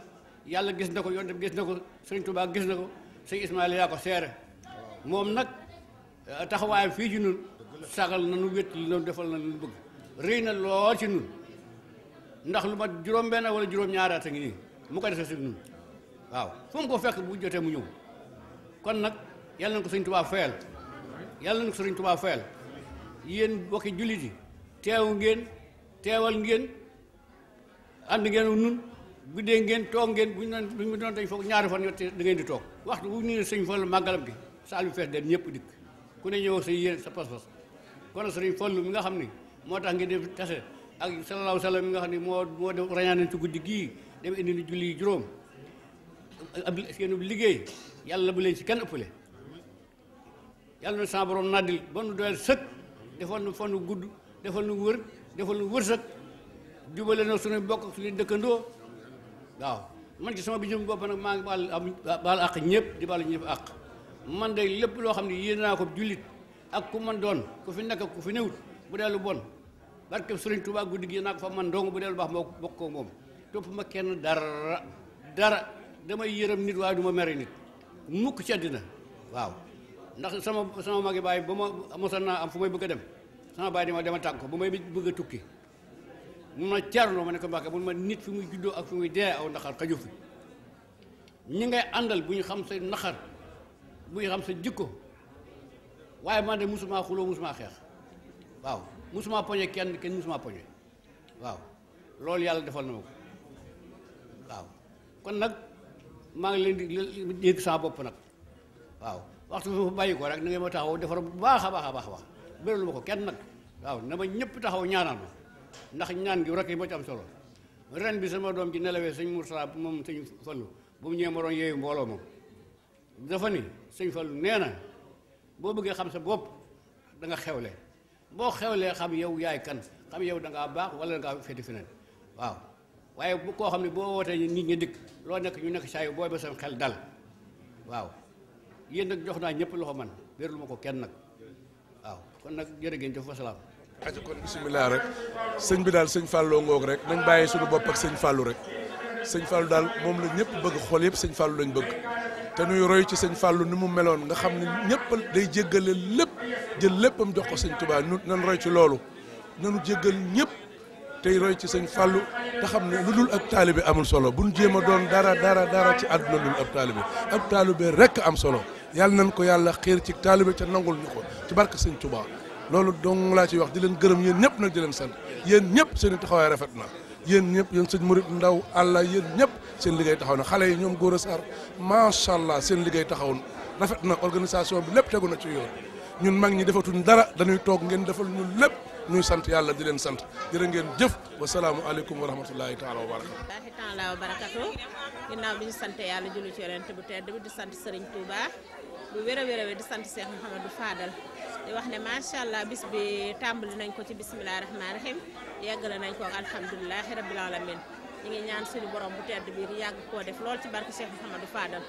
yàlla gis na ko yonent bi gis na ko Sëriñ Tuubaa gis na ko sëñ Ismaïla yaa ko seere moom nag taxawaayam fii ci nun sagal na nu wét li noonu defal na lu bëgg rëy na lool ci nun ndax lu ma juróom-benn wala juróom-ñaari at a ngi nii mu ko defee si nun waaw fu mu ko fekk bu jotee mu ñëw kon nag yàlla na ko Sëriñ Tuubaa fayal yàlla na ko Sëriñ Tuubaa fayal yéen bokki jullit yi teewal ngeen ànd ngeen nun guddee ngeen toog ngeen bu ñu doon dañ foog ñaari fan da ngeen di toog waxtu bu ñu ne Sëriñ Fallu màggalam gi saal bi fees den ñëpp dikk ku ne ñëw sa yéen sa pas-pas kon Sëriñ Fallu mi nga xam ni moo tax ngeen def tase ak sallallahu sallam mi nga xam ne moo def rañaane ci guddi gii dem indi ni julli juróom ab seen liggéey yàlla bu leen ci kenn ëppale yàlla na sa borom naddil ba nu doyal sëkk defal nu fan nu gudd defal nu wër defal nu wërsëg jubale na suñu bokk suñu dëkkandoo waaw man ci sama bi jëm bopp nag maa ngi baal àq ñëpp di baalu ñëpp àq man de lépp loo xam ne yéen naa ko jullit ak ku man doon ku fi nekk ku fi newut bu dee lu bon barke Sëriñ Tuubaa guddi gi naa ko fa man dong bu dee lu baax moo bokk ko moom topp ma kenn dara damay yërëm nit waaye du ma mere nit mukk ci àddina waaw ndax sama magi baay ba ma mosoon naa am fu may bëgg a dem sama baay dama tàgg ko ba may bëgg a tukki mun ma Ceerno ma ne ko Mbàkke mun ma nit fi muy juddoo ak fi muy dee aw naxar xaju fi ñi ngay àndal bu ñu xam sa naxar bu ñu xam sa jikko waaye man de musuma xuloo musuma xeex waaw musuma poñe kenn musuma poñe waaw loolu yàlla defal na ma ko waaw kon nag maa ngi leen di dégg sama bopp nag waaw waxtu bi fa bàyyi ko rek na ngeen ma taxaw defar bu baax a baax béralu ma ko kenn nag waaw na ma ñëpp taxaw ñaanal ma ndax ñaan gi rek yi moo ci am solo ren bi sama doom ji nelawee sëñ Moussa moom sëñ Fallu bu mu ñëwee ma doon yeewu mbooloo moom dafa ni sëñ Fallu nee na boo bëggee xam sa bopp da nga xewle boo xewlee xam yow yaay kan xam yow da ngaa baax wala da ngaa féeti feneen waaw waaye bu koo xam ne boo wootee nit ñi dikk loo nekk ñu nekk saa yu booy ba seen xel dal waaw yéen nag jox naa ñëpp loxo man wérlu ma ko kenn nag waaw kon nag jërë ngeen jëf wasalaam. aja kon bisimilah rek sëñ bi daal sëñ Fallou ngoog rek nañ bàyyi suñu bopp ak sëñ Fallou rek sëñ Fallou daal moom la ñëpp bëgg xool yëpp sëñ Fallou lañ bëgg te nuy roy ci sëñ Fallou ni mu meloon nga xam ne ñëpp day jéggale lépp jël léppam jox ko sëñ Touba nan roy ci loolu nanu jéggal ñëpp tey roy ci sëñ Fallou te xam ne lu dul ak taalibe amul solo buñ jéem a doon dara ci àdduna lul ab taalibe rekk am solo yàlla nañ ko yàlla xiir ci taalibe ca nangul ñu ko ci barke sëñ Touba loolu dong laa ciy wax di leen gërëm yéen ñëpp nag di leen sant yéen ñëpp seen i taxawaay rafet na yéen ñëpp yéen sëñ Murid Ndaw àlla yéen ñëpp seen liggéey taxaw na xale yi ñoom Góora Sarr macha allah seen liggéey taxaw rafet na organisation bi lépp tegu na ci yoon ñun mag ñi defatuñ dara dañuy toog ngeen defal ñu lépp ñuy sant yàlla di leen sant jërë ngeen jëf wasalaamu aleykum wa rahmatullahi taala wa barakatu ginnaaw bi ñu sant yàlla julli ci yonent bu tedd bi di sant Serigne Touba bu wér a di sant Cheikh Mouhamadou Fadal di wax ne macha allah bis bi tàmbali nañ ko ci bisimilah rahmaani rahim yeggale nañ ko ak alhamdulilahi rabbil alamin ñu ngi ñaan suñu borom bu tedd bi di yàgg koo def lool ci barke Cheikh Mouhamadou Fadal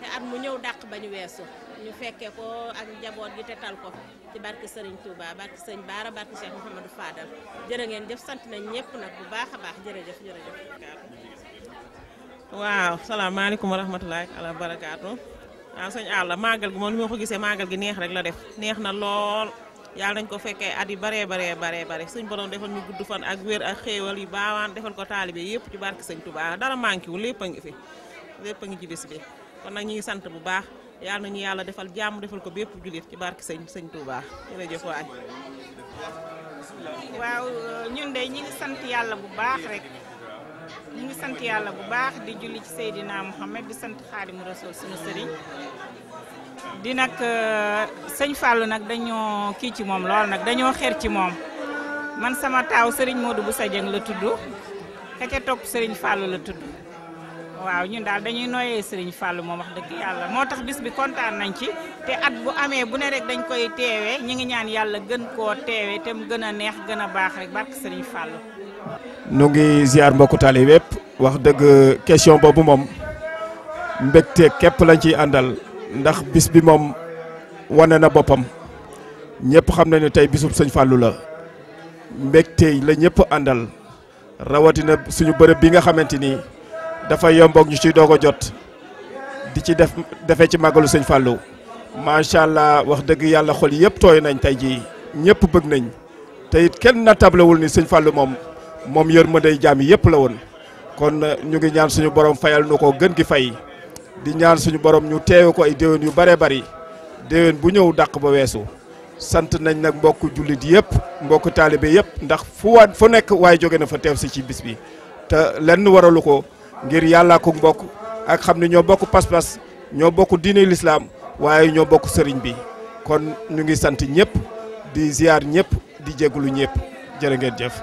te at mu ñëw dàq ba ñu weesu ñu fekkee ko ak njaboot gi te tal ko ci barke Serigne Touba barke Serigne Bara barke Cheikh Mouhamadou Fadal jërë ngeen jëf sant nañ ñëpp nag bu baax a baax jërëjëf. waaw salaamaaleykum wa rahmatulahi wa barakaatu waaw sëñ Alla màggal gi moom li ma ko gisee màggal gi neex rek la def neex na lool yàlla nañ ko fekkee at yu baree bare suñ borom defal ñu gudd fan ak wér ak xéewal yu baawaan defal ko taalibe yëpp ci barke sëñ Touba dara manqué wu lépp a ngi fi lépp a ngi ci bis bi kon nag ñu ngi sant bu baax yàlla nañu yàlla defal jàmm defal ko bépp jullit ci barke sëñ Touba jërëjëf waay. waaw ñun de ñi ngi sant yàlla bu baax rek ñi ngi sant yàlla bu baax di julli ci Seydina Muhammad di sant Xaadimu Rasuul suñu sëriñ di nag sëñ Fallou nag dañoo kii ci moom lool nag dañoo xeer ci moom man sama taaw sëriñ Modou Boussa Dieng la tudd ka ca topp sëriñ Fallou la tudd waaw ñun daal dañuy nooyee sëriñ Fallou moom wax dëgg yàlla moo tax bis bi kontaan nañ ci te at bu amee bu ne rek dañ koy teewee ñi ngi ñaan yàlla gën koo teewee te mu gën a neex gën a baax rek barke sëriñ Fallou. nu ngi ziar mbokku taalibe yépp wax dëgg question boobu moom mbégte képp lañ ciy àndal ndax bis bi moom wane na boppam ñëpp xam nañu tey bisub sëñ Fallou la mbégte la ñëpp àndal rawatina suñu bërëb bi nga xamante ni dafa yomboog ñu ciy doog a jot di ci defee ci màggalu sëñ Fallou macha allah wax dëgg yàlla xol yëpp tooy nañ tey jii ñëpp bëgg nañ te it kenn na tablewul ni sëñ Fallou moom yërmandey jaam yi yëpp la woon kon ñu ngi ñaan suñu borom fayal nu ko gën gi fay di ñaan suñu borom ñu teewe ko ay déwén yu bare bari déwén bu ñëw dàq ba weesu sant nañ nag mbokku jullit yëpp mbokku taalibe yëpp ndax fu nekk waaye jóge na fa teew si ci bis bi te lenn waralu ko ngir yàllaa ko mbokk ak xam ne ñoo bokk pas-pas ñoo bokk diine lislaam waaye ñoo bokk sëriñ bi kon ñu ngi sant ñëpp di ziar ñëpp di jégalu ñëpp jërë ngeen jëf.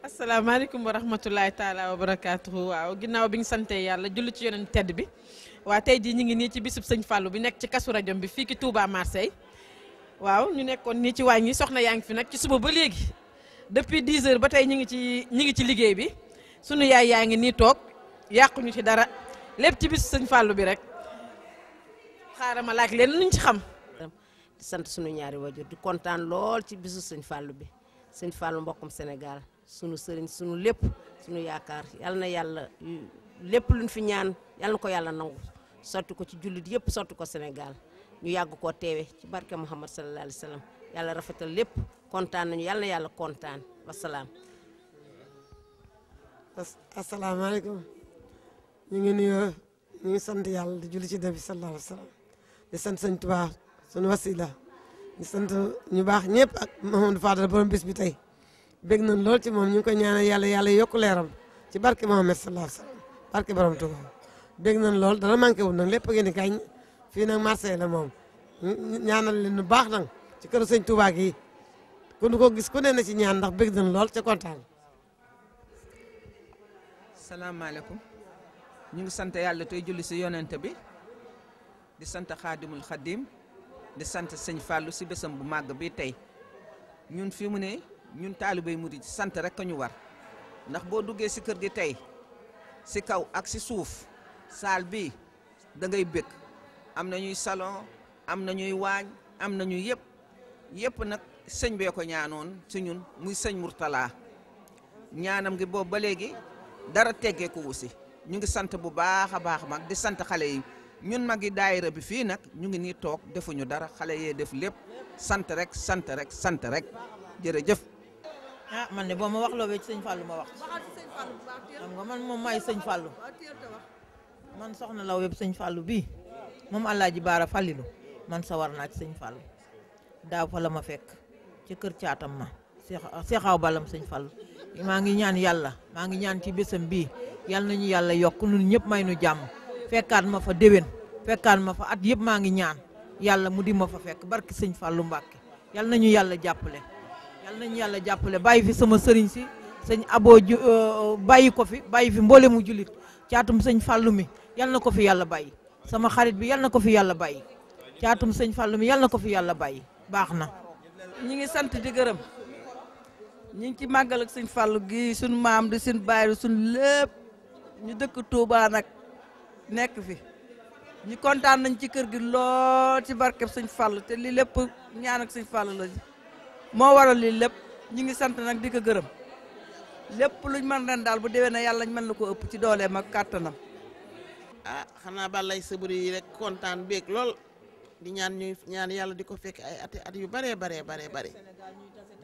asalaamaaleykum wa rahmatulahi taala wa barakaatuhu waaw ginnaaw bi ñu sante yàlla julli ci yonent tedd bi waa tey jii ñu ngi nii ci bisub sëñ Fallou bi nekk ci Kazu Rajab bi fii ki Touba Marseille waaw ñu nekkoon nii ci waañ yi soxna yaa ngi fi nag ci suba ba léegi depuis 10 heures ba tey ñu ngi ci liggéey bi sunu yaay yaa ngi nii toog yàquñu ci dara lépp ci bisu sëñ Fallou bi rek xaaral ma laaj leen luñ ci xam. di sant sunu ñaari wajur di kontaan lool ci bisu sëñ Fallou bi sëñ Fallou mbokkum Sénégal sunu sëriñ sunu lépp sunu yaakaar yal na yàlla lépp luñ fi ñaan yal na ko yàlla nangu sotti ko ci jullit yëpp sotti ko Sénégal ñu yàgg koo teewe ci barke Muhammad sallallahu alayhi wa sallam yàlla rafetal lépp kontaan nañu yal na yàlla kontaan wasalaam. asalaamaaleykum ñu ngi nuyoo ñu ngi sant yàlla di julli ci nabi sallallahu alayhi wa sallam di sant sëñ Tuubaa sunu wasila di sant ñu baax ñëpp ak Mamadou Fadal borom bis bi tey bég nañ lool ci moom ñu ngi koy ñaanal yàlla yokku leeram ci barke Muhammad sallallahu alayhi wa sallam barke borom Tuubaa bég nañ lool dara manqué wul nag lépp ngeen di kañ fii nag Marseille la moom ñaanal leen lu baax nag ci këru sëñ Tuubaa gi ku ñu ko gis ku ne na ci ñaan ndax bég nañ lool ca kontaan. salaamaaleykum ñu ngi sant yàlla tey julli si yonent bi di sant xaadimul xadim di sant sëñ Fallou si bésam bu màgg bi tey ñun fi mu ne ñun taalibey murid sant rek ka ñu war ndax boo duggee si kër gi tey si kaw ak si suuf saal bi da ngay bëgg am na ñuy salon am na ñuy waañ am na ñuy yëpp nag sëñ bee ko ñaanoon si ñun muy sëñ Mourtala ñaanam gi boobu ba léegi dara teggee ko aussi ñu ngi sant bu baax a baax mag di sant xale yi ñun mag yi daayira bi fii nag ñu ngi nii toog defuñu dara xale yee def lépp sant rek sant rek sant rek jërëjëf. ah man de boo ma wax loo wee ci sëñ Fallou ma wax xam nga man moom maay sëñ Fallou man soxna la web sëñ Fallou bii moom Alaaji Baara Fallilu man sawar naa ci sëñ Fallou daaw fa la ma fekk ci kër caatam ma seexaw balam sëñ Fallou maa ngi ñaan yàlla maa ngi ñaan ci bésam bii yàlla nañu yàlla yokk ñun ñëpp may nu jàmm fekkaat ma fa déwén fekkaat ma fa at yëpp maa ngi ñaan yàlla mu di ma fa fekk barki sëñ Fallou Mbàkke yàlla nañu yàlla jàppale yàlla nañu yàlla jàppale bàyyi fi sama sëriñ si sëñ Abo bàyyi ko fi bàyyi fi mboole mu jullit caatum sëñ Fallou mi yàlla na ko fi yàlla bàyyi sama xarit bi yàlla na ko fi yàlla bàyyi caatum sëñ Fallou mi yàlla na ko fi yàlla bàyyi baax na. ñi ngi sant di gërëm ñi ngi ci màggal ak sëñ Fallou gi suñu maam di suñu baay suñu lépp ñu dëkk Touba nag nekk fi ñu kontaan nañ ci kër gi lool ci barkeb sëñ Fallou te lii lépp ñaan ak sëñ Fallou la moo waral lii lépp ñu ngi sant nag di ko gërëm lépp luñ mën ren daal bu déwee na yàlla ñu mën la ko ëpp ci dooleem ak kàttanam. ah xanaa balay saburi yi rek kontaan beeg lool di ñaan yàlla di ko fekk ay at yu bare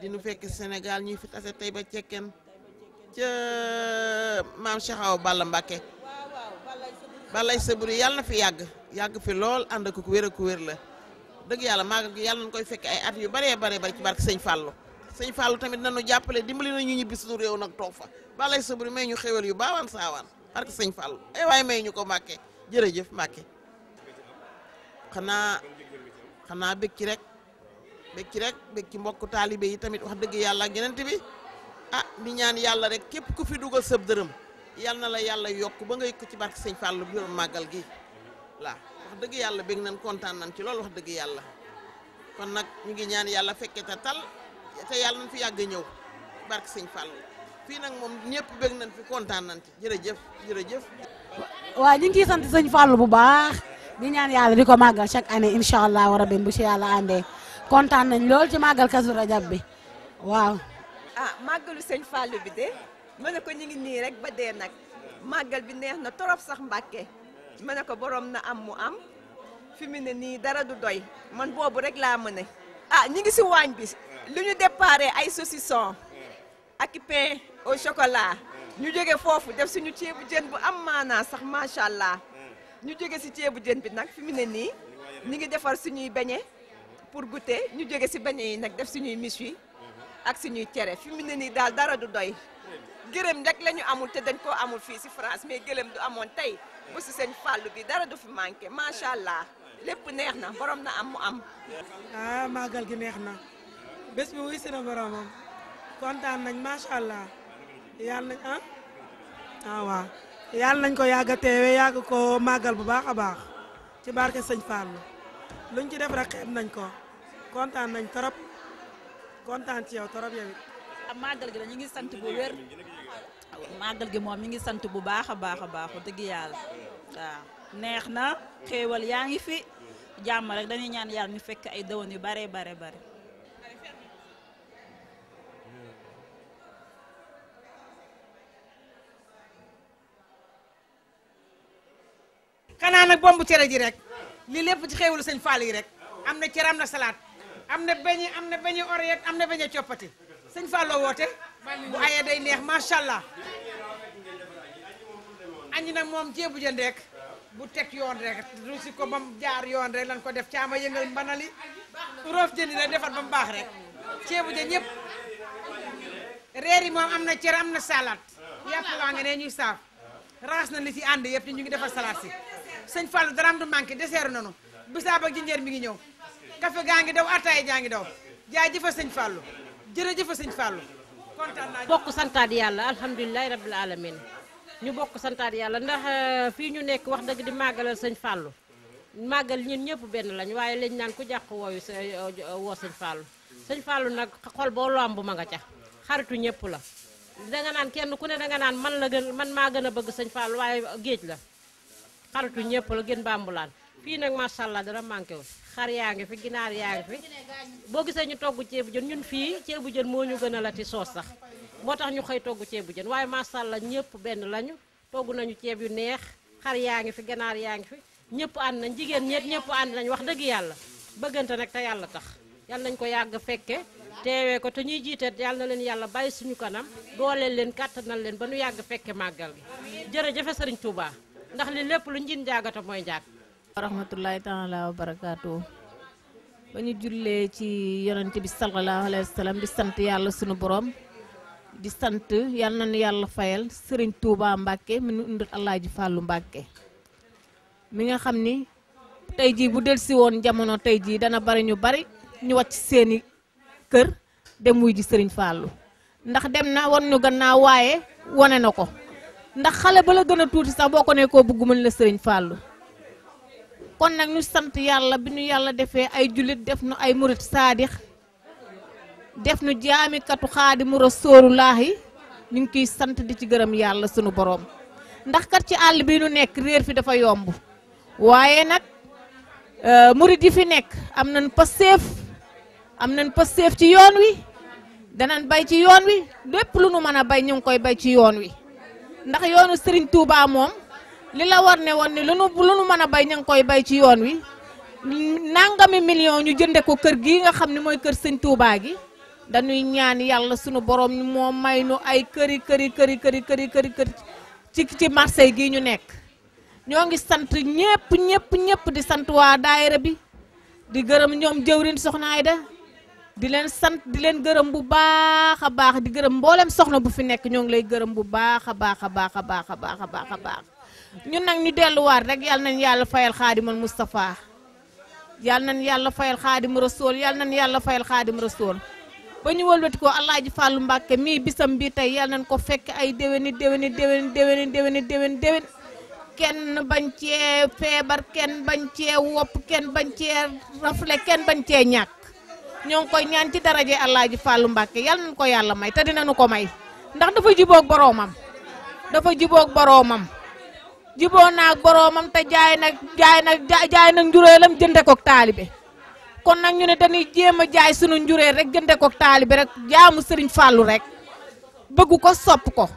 di nu fekk Sénégal ñuy fi tase tey ba cekken ca maam Cheikh Awa Balla Mbacké balay saburi yàlla na fi yàgg fi lool ànd ak ku wér la dëgg yàlla maagal gi yàlla nañu koy fekk ay at yu bare ci barke sëñ Fallou tamit nañu jàppale dimbali nañu ñibbi suñu réew nag toog fa balay saburi may ñu xéwal yu baawaan saawaan barke sëñ Fallou ay waaye may ñu ko Mbacké jërëjëf Mbacké xanaa bëgg ci rek bëgg ci mbokku taalibe yi tamit wax dëgg yàlla ak yeneen bi di ñaan yàlla rek képp ku fi dugal sëb dërëm yal na la yàlla yokk ba ngay ko ci barke sëñ Fallou bi màggal gi wax dëgg yàlla bëgg nañ kontaan nañ ci loolu wax dëgg yàlla kon nag ñu ngi ñaan yàlla fekke te tal te yàlla nañ fi yàgg ñëw barke sëñ Fallou fii nag moom ñëpp bëgg nañ fi kontaan nañ ci jërëjëf waaw ñu ngi ciy sant sëñ Fallou bu baax di ñaan yàlla di ko màggal chaque année incha allah rabbi bu ci yàlla àndee kontaan nañ lool ci màggal Kazu Rajab bi waaw. màggalu sëñ Fallou bi de ma ne ko ñu ngi nii rek ba dee nag màggal bi neex na torop sax Mbacké ma ne ko borom na am mu am fi mu ne nii dara du doy man boobu rek laa mën a ñu ngi si waañ bi lu ñu déparé ay saucisson ak pain au chocolat ñu jóge foofu def suñu ceebu jën bu am maanaa sax macha allah ñu jóge si ceebu jën bi nag fi mu ne nii ñu ngi defar suñuy beñe pour goûter ñu jóge si beñe yi nag def suñuy méchoui ak suñuy cere fi mu ne nii daal dara du doy gërëm rek la ñu amul te dañ koo amul fii si France mais gëlëm du amoon tey bu si sëñ Fallou bi dara du fi manqué macha allah lépp neex na borom na am mu am. màggal gi neex na bés bi wuy si na boromam kontaan nañ macha allah yàlla nañ waaw yàlla nañ ko yàgg a teewe yàgg ko màggal bu baax a baax ci barke sëñ Fallou luñ ci def rek xeeb nañ ko kontaan nañ torop kontaan ci yow torop yow it. màggal gi la ñu ngi sant bu wér màggal gi moom ñu ngi sant bu baax a baax dëgg yàlla waaw neex na xéewal yaa ngi fi jàmm rek dañuy ñaan yàlla ñu fekk ay dëwën yu bare. xanaa nag bombu cere ji rek lii lépp ci xéewalu sëñ Fall yi rek am na cere am na salaat am na beñe oreillette am na beñe coppati sëñ Fallou woote bu ayee day neex macha allah añi nag moom ceebu jën rek bu teg yoon rek ruusi ko ba mu jaar yoon rek lan ko def caama yëngal mbanali roof jëndi rek defar ba mu baax rek ceebu jën ñëpp reer yi moom am na cere am na salaat yàpp waa nga ne ñuy saaf raxas na li ci ànd yëpp ñu ngi defar salaat si sëñ Fallou dara am du manqué dessert nanu bisaab ak jinjeer mi ngi ñëw café gaa ngi daw ataaya jaa ngi daw jaajëfa sëñ Fallou jërëjëfa sëñ Fallou kontaan naa bokk santaat yàlla alhamdulilahi rabbil alamin ñu bokk santaat yàlla ndax fii ñu nekk wax dëgg di màggalal sëñ Fallou màggal ñun ñëpp benn lañ waaye lañ naan ku jàq wooyu woo sëñ Fallou sëñ Fallou nag xol boo lamb ma nga ca xaritu ñëpp la danga naan kenn ku ne danga naan man maa gën a bëgg sëñ Fallou waaye géej la xaritu ñëpp la gën bambulaan fii nag macha allah dara manqué wu xar yaa ngi fi ginaar yaa ngi fi boo gisee ñu togg ceebu jën ñun fii ceebu jën moo ñu gën a lati soos sax moo tax ñu xëy togg ceebu jën waaye macha allah ñëpp benn lañu togg nañu ceeb yu neex xar yaa ngi fi ginaar yaa ngi fi ñëpp ànd nañ jigéen ñëpp ànd nañ wax dëgg yàlla bëggante nag te yàlla tax yàlla nañ ko yàgg fekke teewee ko te ñuy jiite yàlla na leen yàlla bàyyi suñu kanam dooleel leen kàttanal leen ba nu yàgg fekke màggal gi jërëjëf Sëriñ Touba ndax li lépp lu njin jaagata mooy jaag wa rahmatullahi taala wa barakaatu ba ñu jullee ci yonent bi sallallahu alayhi wa sallam di sant yàlla sunu borom di sant yal nañu yàlla fayal Sëriñ Touba Mbacké mi nu indil Alaaji Fàllu Mbacké mi nga xam ni tey jii bu delsi woon jamono tey jii dana bari ñu bari ñu wàcc seeni kër dem wuy ji Sëriñ Fàllu ndax dem na wan ñu gannaaw waaye wane na ko ndax xale ba la gën a tuuti sax boo ko ne koo bëgg mën la Sëriñ Fàllu kon nag ñu sant yàlla bi ñu yàlla defee ay jullit def nu ay murit saadix def nu jaamikatu xaadimu rasuulullaahi ñu ngi kiy sant di ci gërëm yàlla sunu borom ndax kat ci àll bi nu nekk réer fi dafa yomb waaye nag murit yi fi nekk am nañ pasteef ci yoon wi danañ bay ci yoon wi lépp lu nu mën a bay ñu ngi koy bay ci yoon wi ndax yoonu Serigne Touba moom li la war ne woon ni lu nu mën a bay ñu ngi koy bay ci yoon wi nangami million ñu jënde ko kër gi nga xam ne mooy kër sëñ Touba gi dañuy ñaan yàlla sunu borom moo may nu ay këri ci Marseille gii ñu nekk. ñoo ngi sant ñëpp di sant waa daayira bi di gërëm ñoom jëwrin soxna Ayda di leen sant di leen gërëm bu baax a baax di gërëm mboolem soxna bu fi nekk ñoo ngi lay gërëm bu baax a baax ñun nag ñu delluwaat rek yal nañ yàlla fayal xaadimal Moustapha yal nañ yàlla fayal xaadim rasool yal nañ yàlla fayal xaadim rasool ba ñu wëlbati ko Alaaji Fàllu Mbàkke mii bisam bi tey yal nañ ko fekk ay déwéni kenn bañ cee feebar kenn bañ cee wopp kenn bañ cee rafle kenn bañ cee ñàkk ñoo ngi koy ñaan ci daraje Alaaji Fàllu Mbàkke yal nañ ko yàlla may te dinañu ko may ndax dafa jubóog boroomam juboo naag boroomam te jaay nag njureelam jënde kook taalibe kon nag ñu ne dañuy jéem a jaay sunu njureel rek jënde kook taalibe rek jaamu Sëriñ Fàllu rek bëgg ko sopp ko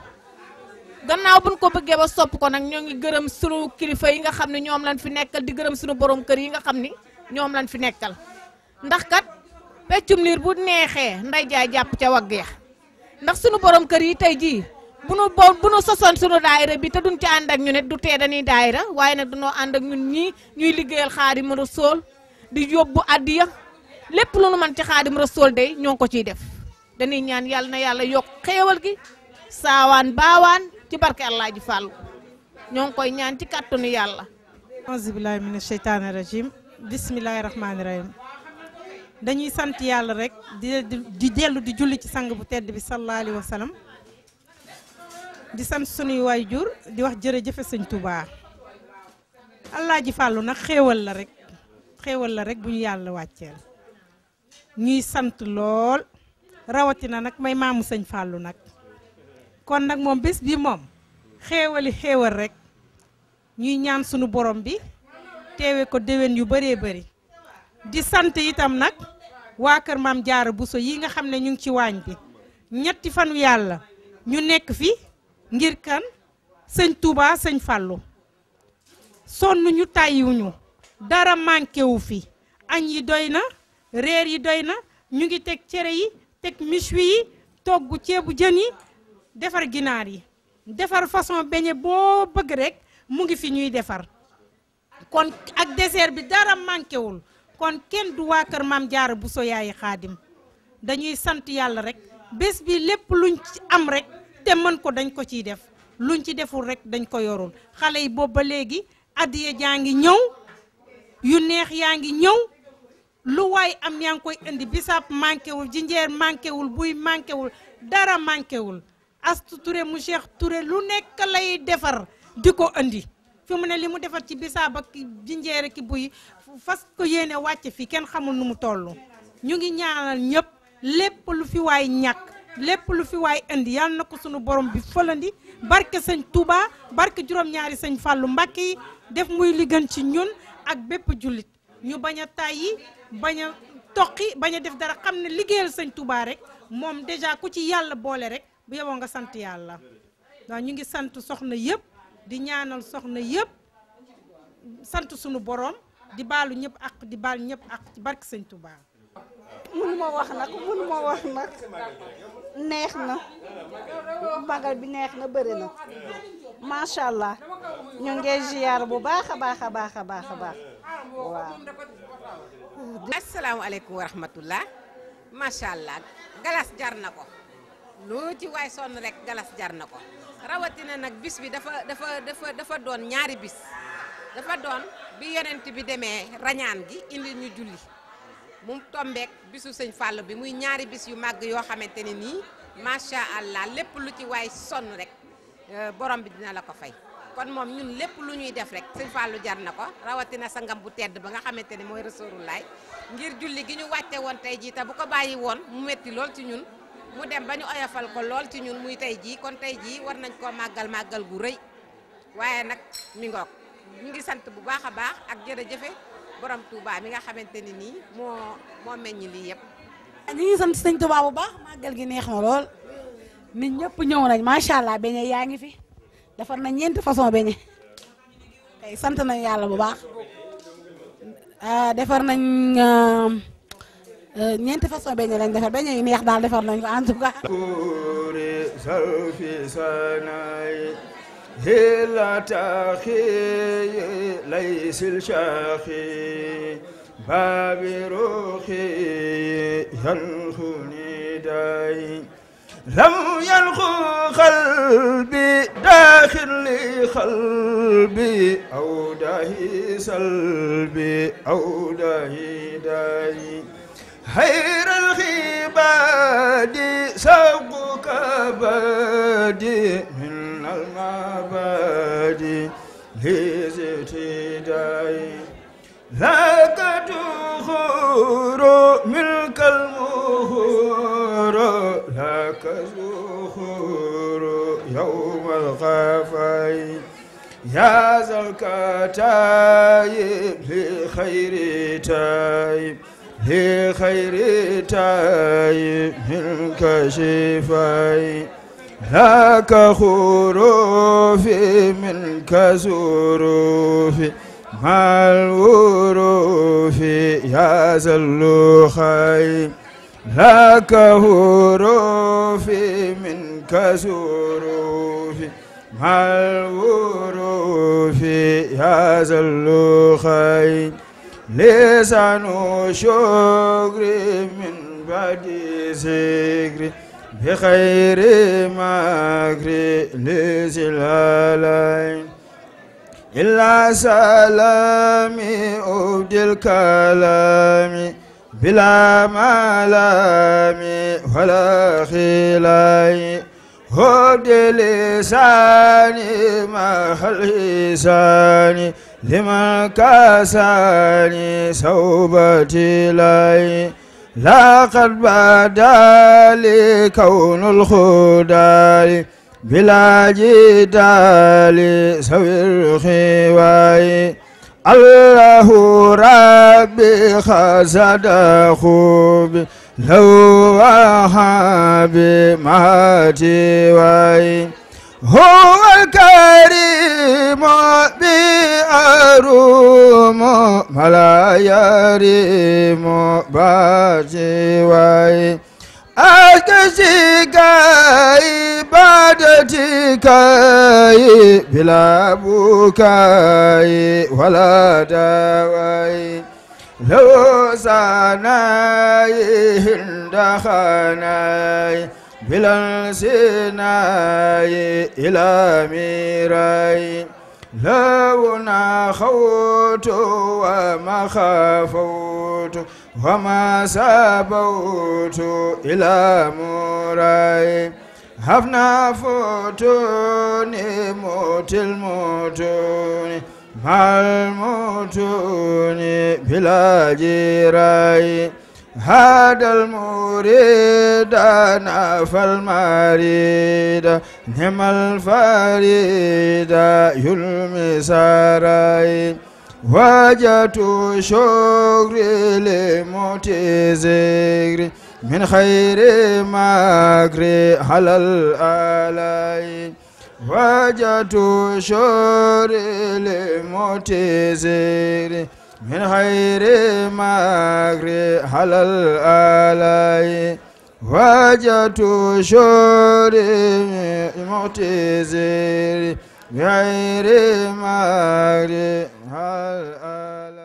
gannaaw buñ ko bëggee ba sopp ko nag ñoo ngi gërëm sunu kilifa yi nga xam ne ñoom lañ fi nekkal di gërëm sunu borom kër yi nga xam ni ñoom lañ fi nekkal ndax kat peccum liir bu neexee nday jaay jàpp ca wagg ya ndax sunu borom kër yi tey jii bu nu sosoon sunu daayira bi te duñ ci ànd ak ñu ne du tee dañuy daayira waaye nag dunoo ànd ak ñun ñii ñuy liggéeyal Xaadimu Rasuul di yóbbu addiya lépp lu nu mën ci Xaadimu Rasuul day ñoo ngi ko ciy def dañuy ñaan yàlla na yàlla yokk xéewal gi saawaan baawaan ci barke Alaaji Fàllu ñoo ngi koy ñaan ci kàttanu yàlla. auzu billaahi mina sheytaani rajim bismillaahi rahmaani rahim dañuy sant yàlla rek di dellu di julli ci sang bu tedd bi sallallahu alayhi wa sallam di sant sunuy waajur di wax jërëjëf sëñ Touba Alaaji Fàllu nag xéewal la rek bu ñu yàlla wàcceel ñuy sant lool rawatina nag may maamu sëñ Fàllu nag kon nag moom bés bi moom xéewal rek ñuy ñaan sunu borom bi teewe ko déwén yu bëree bëri di sant itam nag waa kër maam Jaara Buso yi nga xam ne ñu ngi ci waañ bi ñetti fanu yàlla ñu nekk fi ngir kan sëñ Touba sëñ Fàllu sonn ñu tàyyiwuñu dara manqué wu fi añ yi doy na reer yi doy na ñu ngi teg cere yi teg méchoui yi togg ceebu jën yi defar ginaar yi defar façon beñe boo bëgg rek mu ngi fi ñuy defar kon ak dessert bi dara manqué wul kon kenn du waa kër maam Jaara Buso yaayi Xaadim dañuy sant yàlla rek bés bi lépp luñ ci am rek te mën ko dañ ko ciy def luñ ci deful rek dañ ko yorul xale yi boobu ba léegi addiya jaa ngi ñëw yu neex yaa ngi ñëw lu waay am yaa ngi koy indi bisaab manqué wul jinjeer manqué wul buy manqué wul dara manqué wul Astu Touré mu Cheikh Touré lu nekk lay defar di ko indi fi mu ne li mu defar ci bisaab ak jinjeer ki buy fas ko yéene wàcce fi kenn xamul nu mu toll ñu ngi ñaanal ñëpp lépp lu fi waay ñàkk lépp lu fi waay indi yal na ko sunu borom bi fëlandi barke sëñ Touba barke juróom-ñaari sëñ Fàllu Mbàkke yi def muy li gën ci ñun ak bépp jullit ñu bañ a tàyyi bañ a toqi bañ a def dara xam ne liggéeyal sëñ Touba rek moom déjà ku ci yàlla boole rek bu yeboo nga sant yàlla waaw ñu ngi sant soxna yëpp di ñaanal soxna yëpp sant sunu borom di baalu ñëpp ak di baal ñëpp ak ci barke sëñ Touba. mënuma wax nag neex na magal bi neex na bëri na macha allah ñu ngi ziar bu baax a baax waaw. asalaamaaleykum wa rahmatullah macha allah galas jar na ko lu ci waay sonn rek galas jar na ko rawatina nag bis bi dafa doon ñaari bis dafa doon bi yonent bi demee rañaan gi indi ñu julli. mu tombeek bisu sëñ Fàllu bi muy ñaari bis yu màgg yoo xamante ne nii macha allah lépp lu ci waay sonn rek borom bi dina la ko fay kon moom ñun lépp lu ñuy def rek sëñ Fàllu jar na ko rawatina sangam bu tedd ba nga xamante ne mooy Rasulullaay ngir julli gi ñu wàcce woon tey jii te bu ko bàyyi woon mu metti lool ci ñun mu dem ba ñu oyofal ko lool ci ñun muy tey jii kon tey jii war nañ koo màggal gu rëy waaye nag mi ngoog ñu ngi sant bu baax a baax ak jërëjëfe borom Touba mi nga xamante ni nii moo meññ lii yëpp. ñu ngi sant sëñ Touba bu baax màggal gi neex na lool nit ñëpp ñëw nañ macha allah beñe yaa ngi fi defar na ñeenti façon beñe tey sant nañ yàlla bu baax defar nañ ñeenti façon beñe lañ defar beñe yu neex daal defar nañ ko en tout cas. هلا تاخي ليس الشاخي باب روخي ينخني داي لم يلخو قلبي داخل لقلبي أو داهي سلبي أو داهي داي خير الخباد سوقك بادي من المبادي لزتداي ذاك تخور ملك المخور لك زخور يوم الخفاي يا ذا الكتايب لخير تايب لخير تايب منك شفاي لك خروف منك زروف مع الوروف يا ذا اللخي لك خروف منك زروف مع الوروف يا ذا اللخي لسان شكر من بعد ذكر بخير مكر لزلالين إلا سلامي أبدي الكلام بلا ملامي ولا خلاي أبدي لساني محل لساني لمن كساني صوبتي لاي لقد بدا لي كون الخدال بلا جدال سوي الخواي الله ربي خزد خوبي لو وهابي ماتي واي هو الكريم بأروم ملا يريم باتي واي أكسيكاي بادتكاي بلا بكاي ولا دواي لو ساناي هندخاناي بلا سناي إلى ميراي لو نخوت وما خافوت وما سابوت إلى موراي هفنا فوتوني موت الموتوني مع الموتوني بلا جراي هذا المريد نافى المريد نعم الفريد يلمي سراي وجدت شكري لموت ذكري من خير مكري على الآلاء وجدت شكري لموت ذكري من خير مكري على الآلاء وجدت شكري لموت ذكري بغير مكري على الآلاء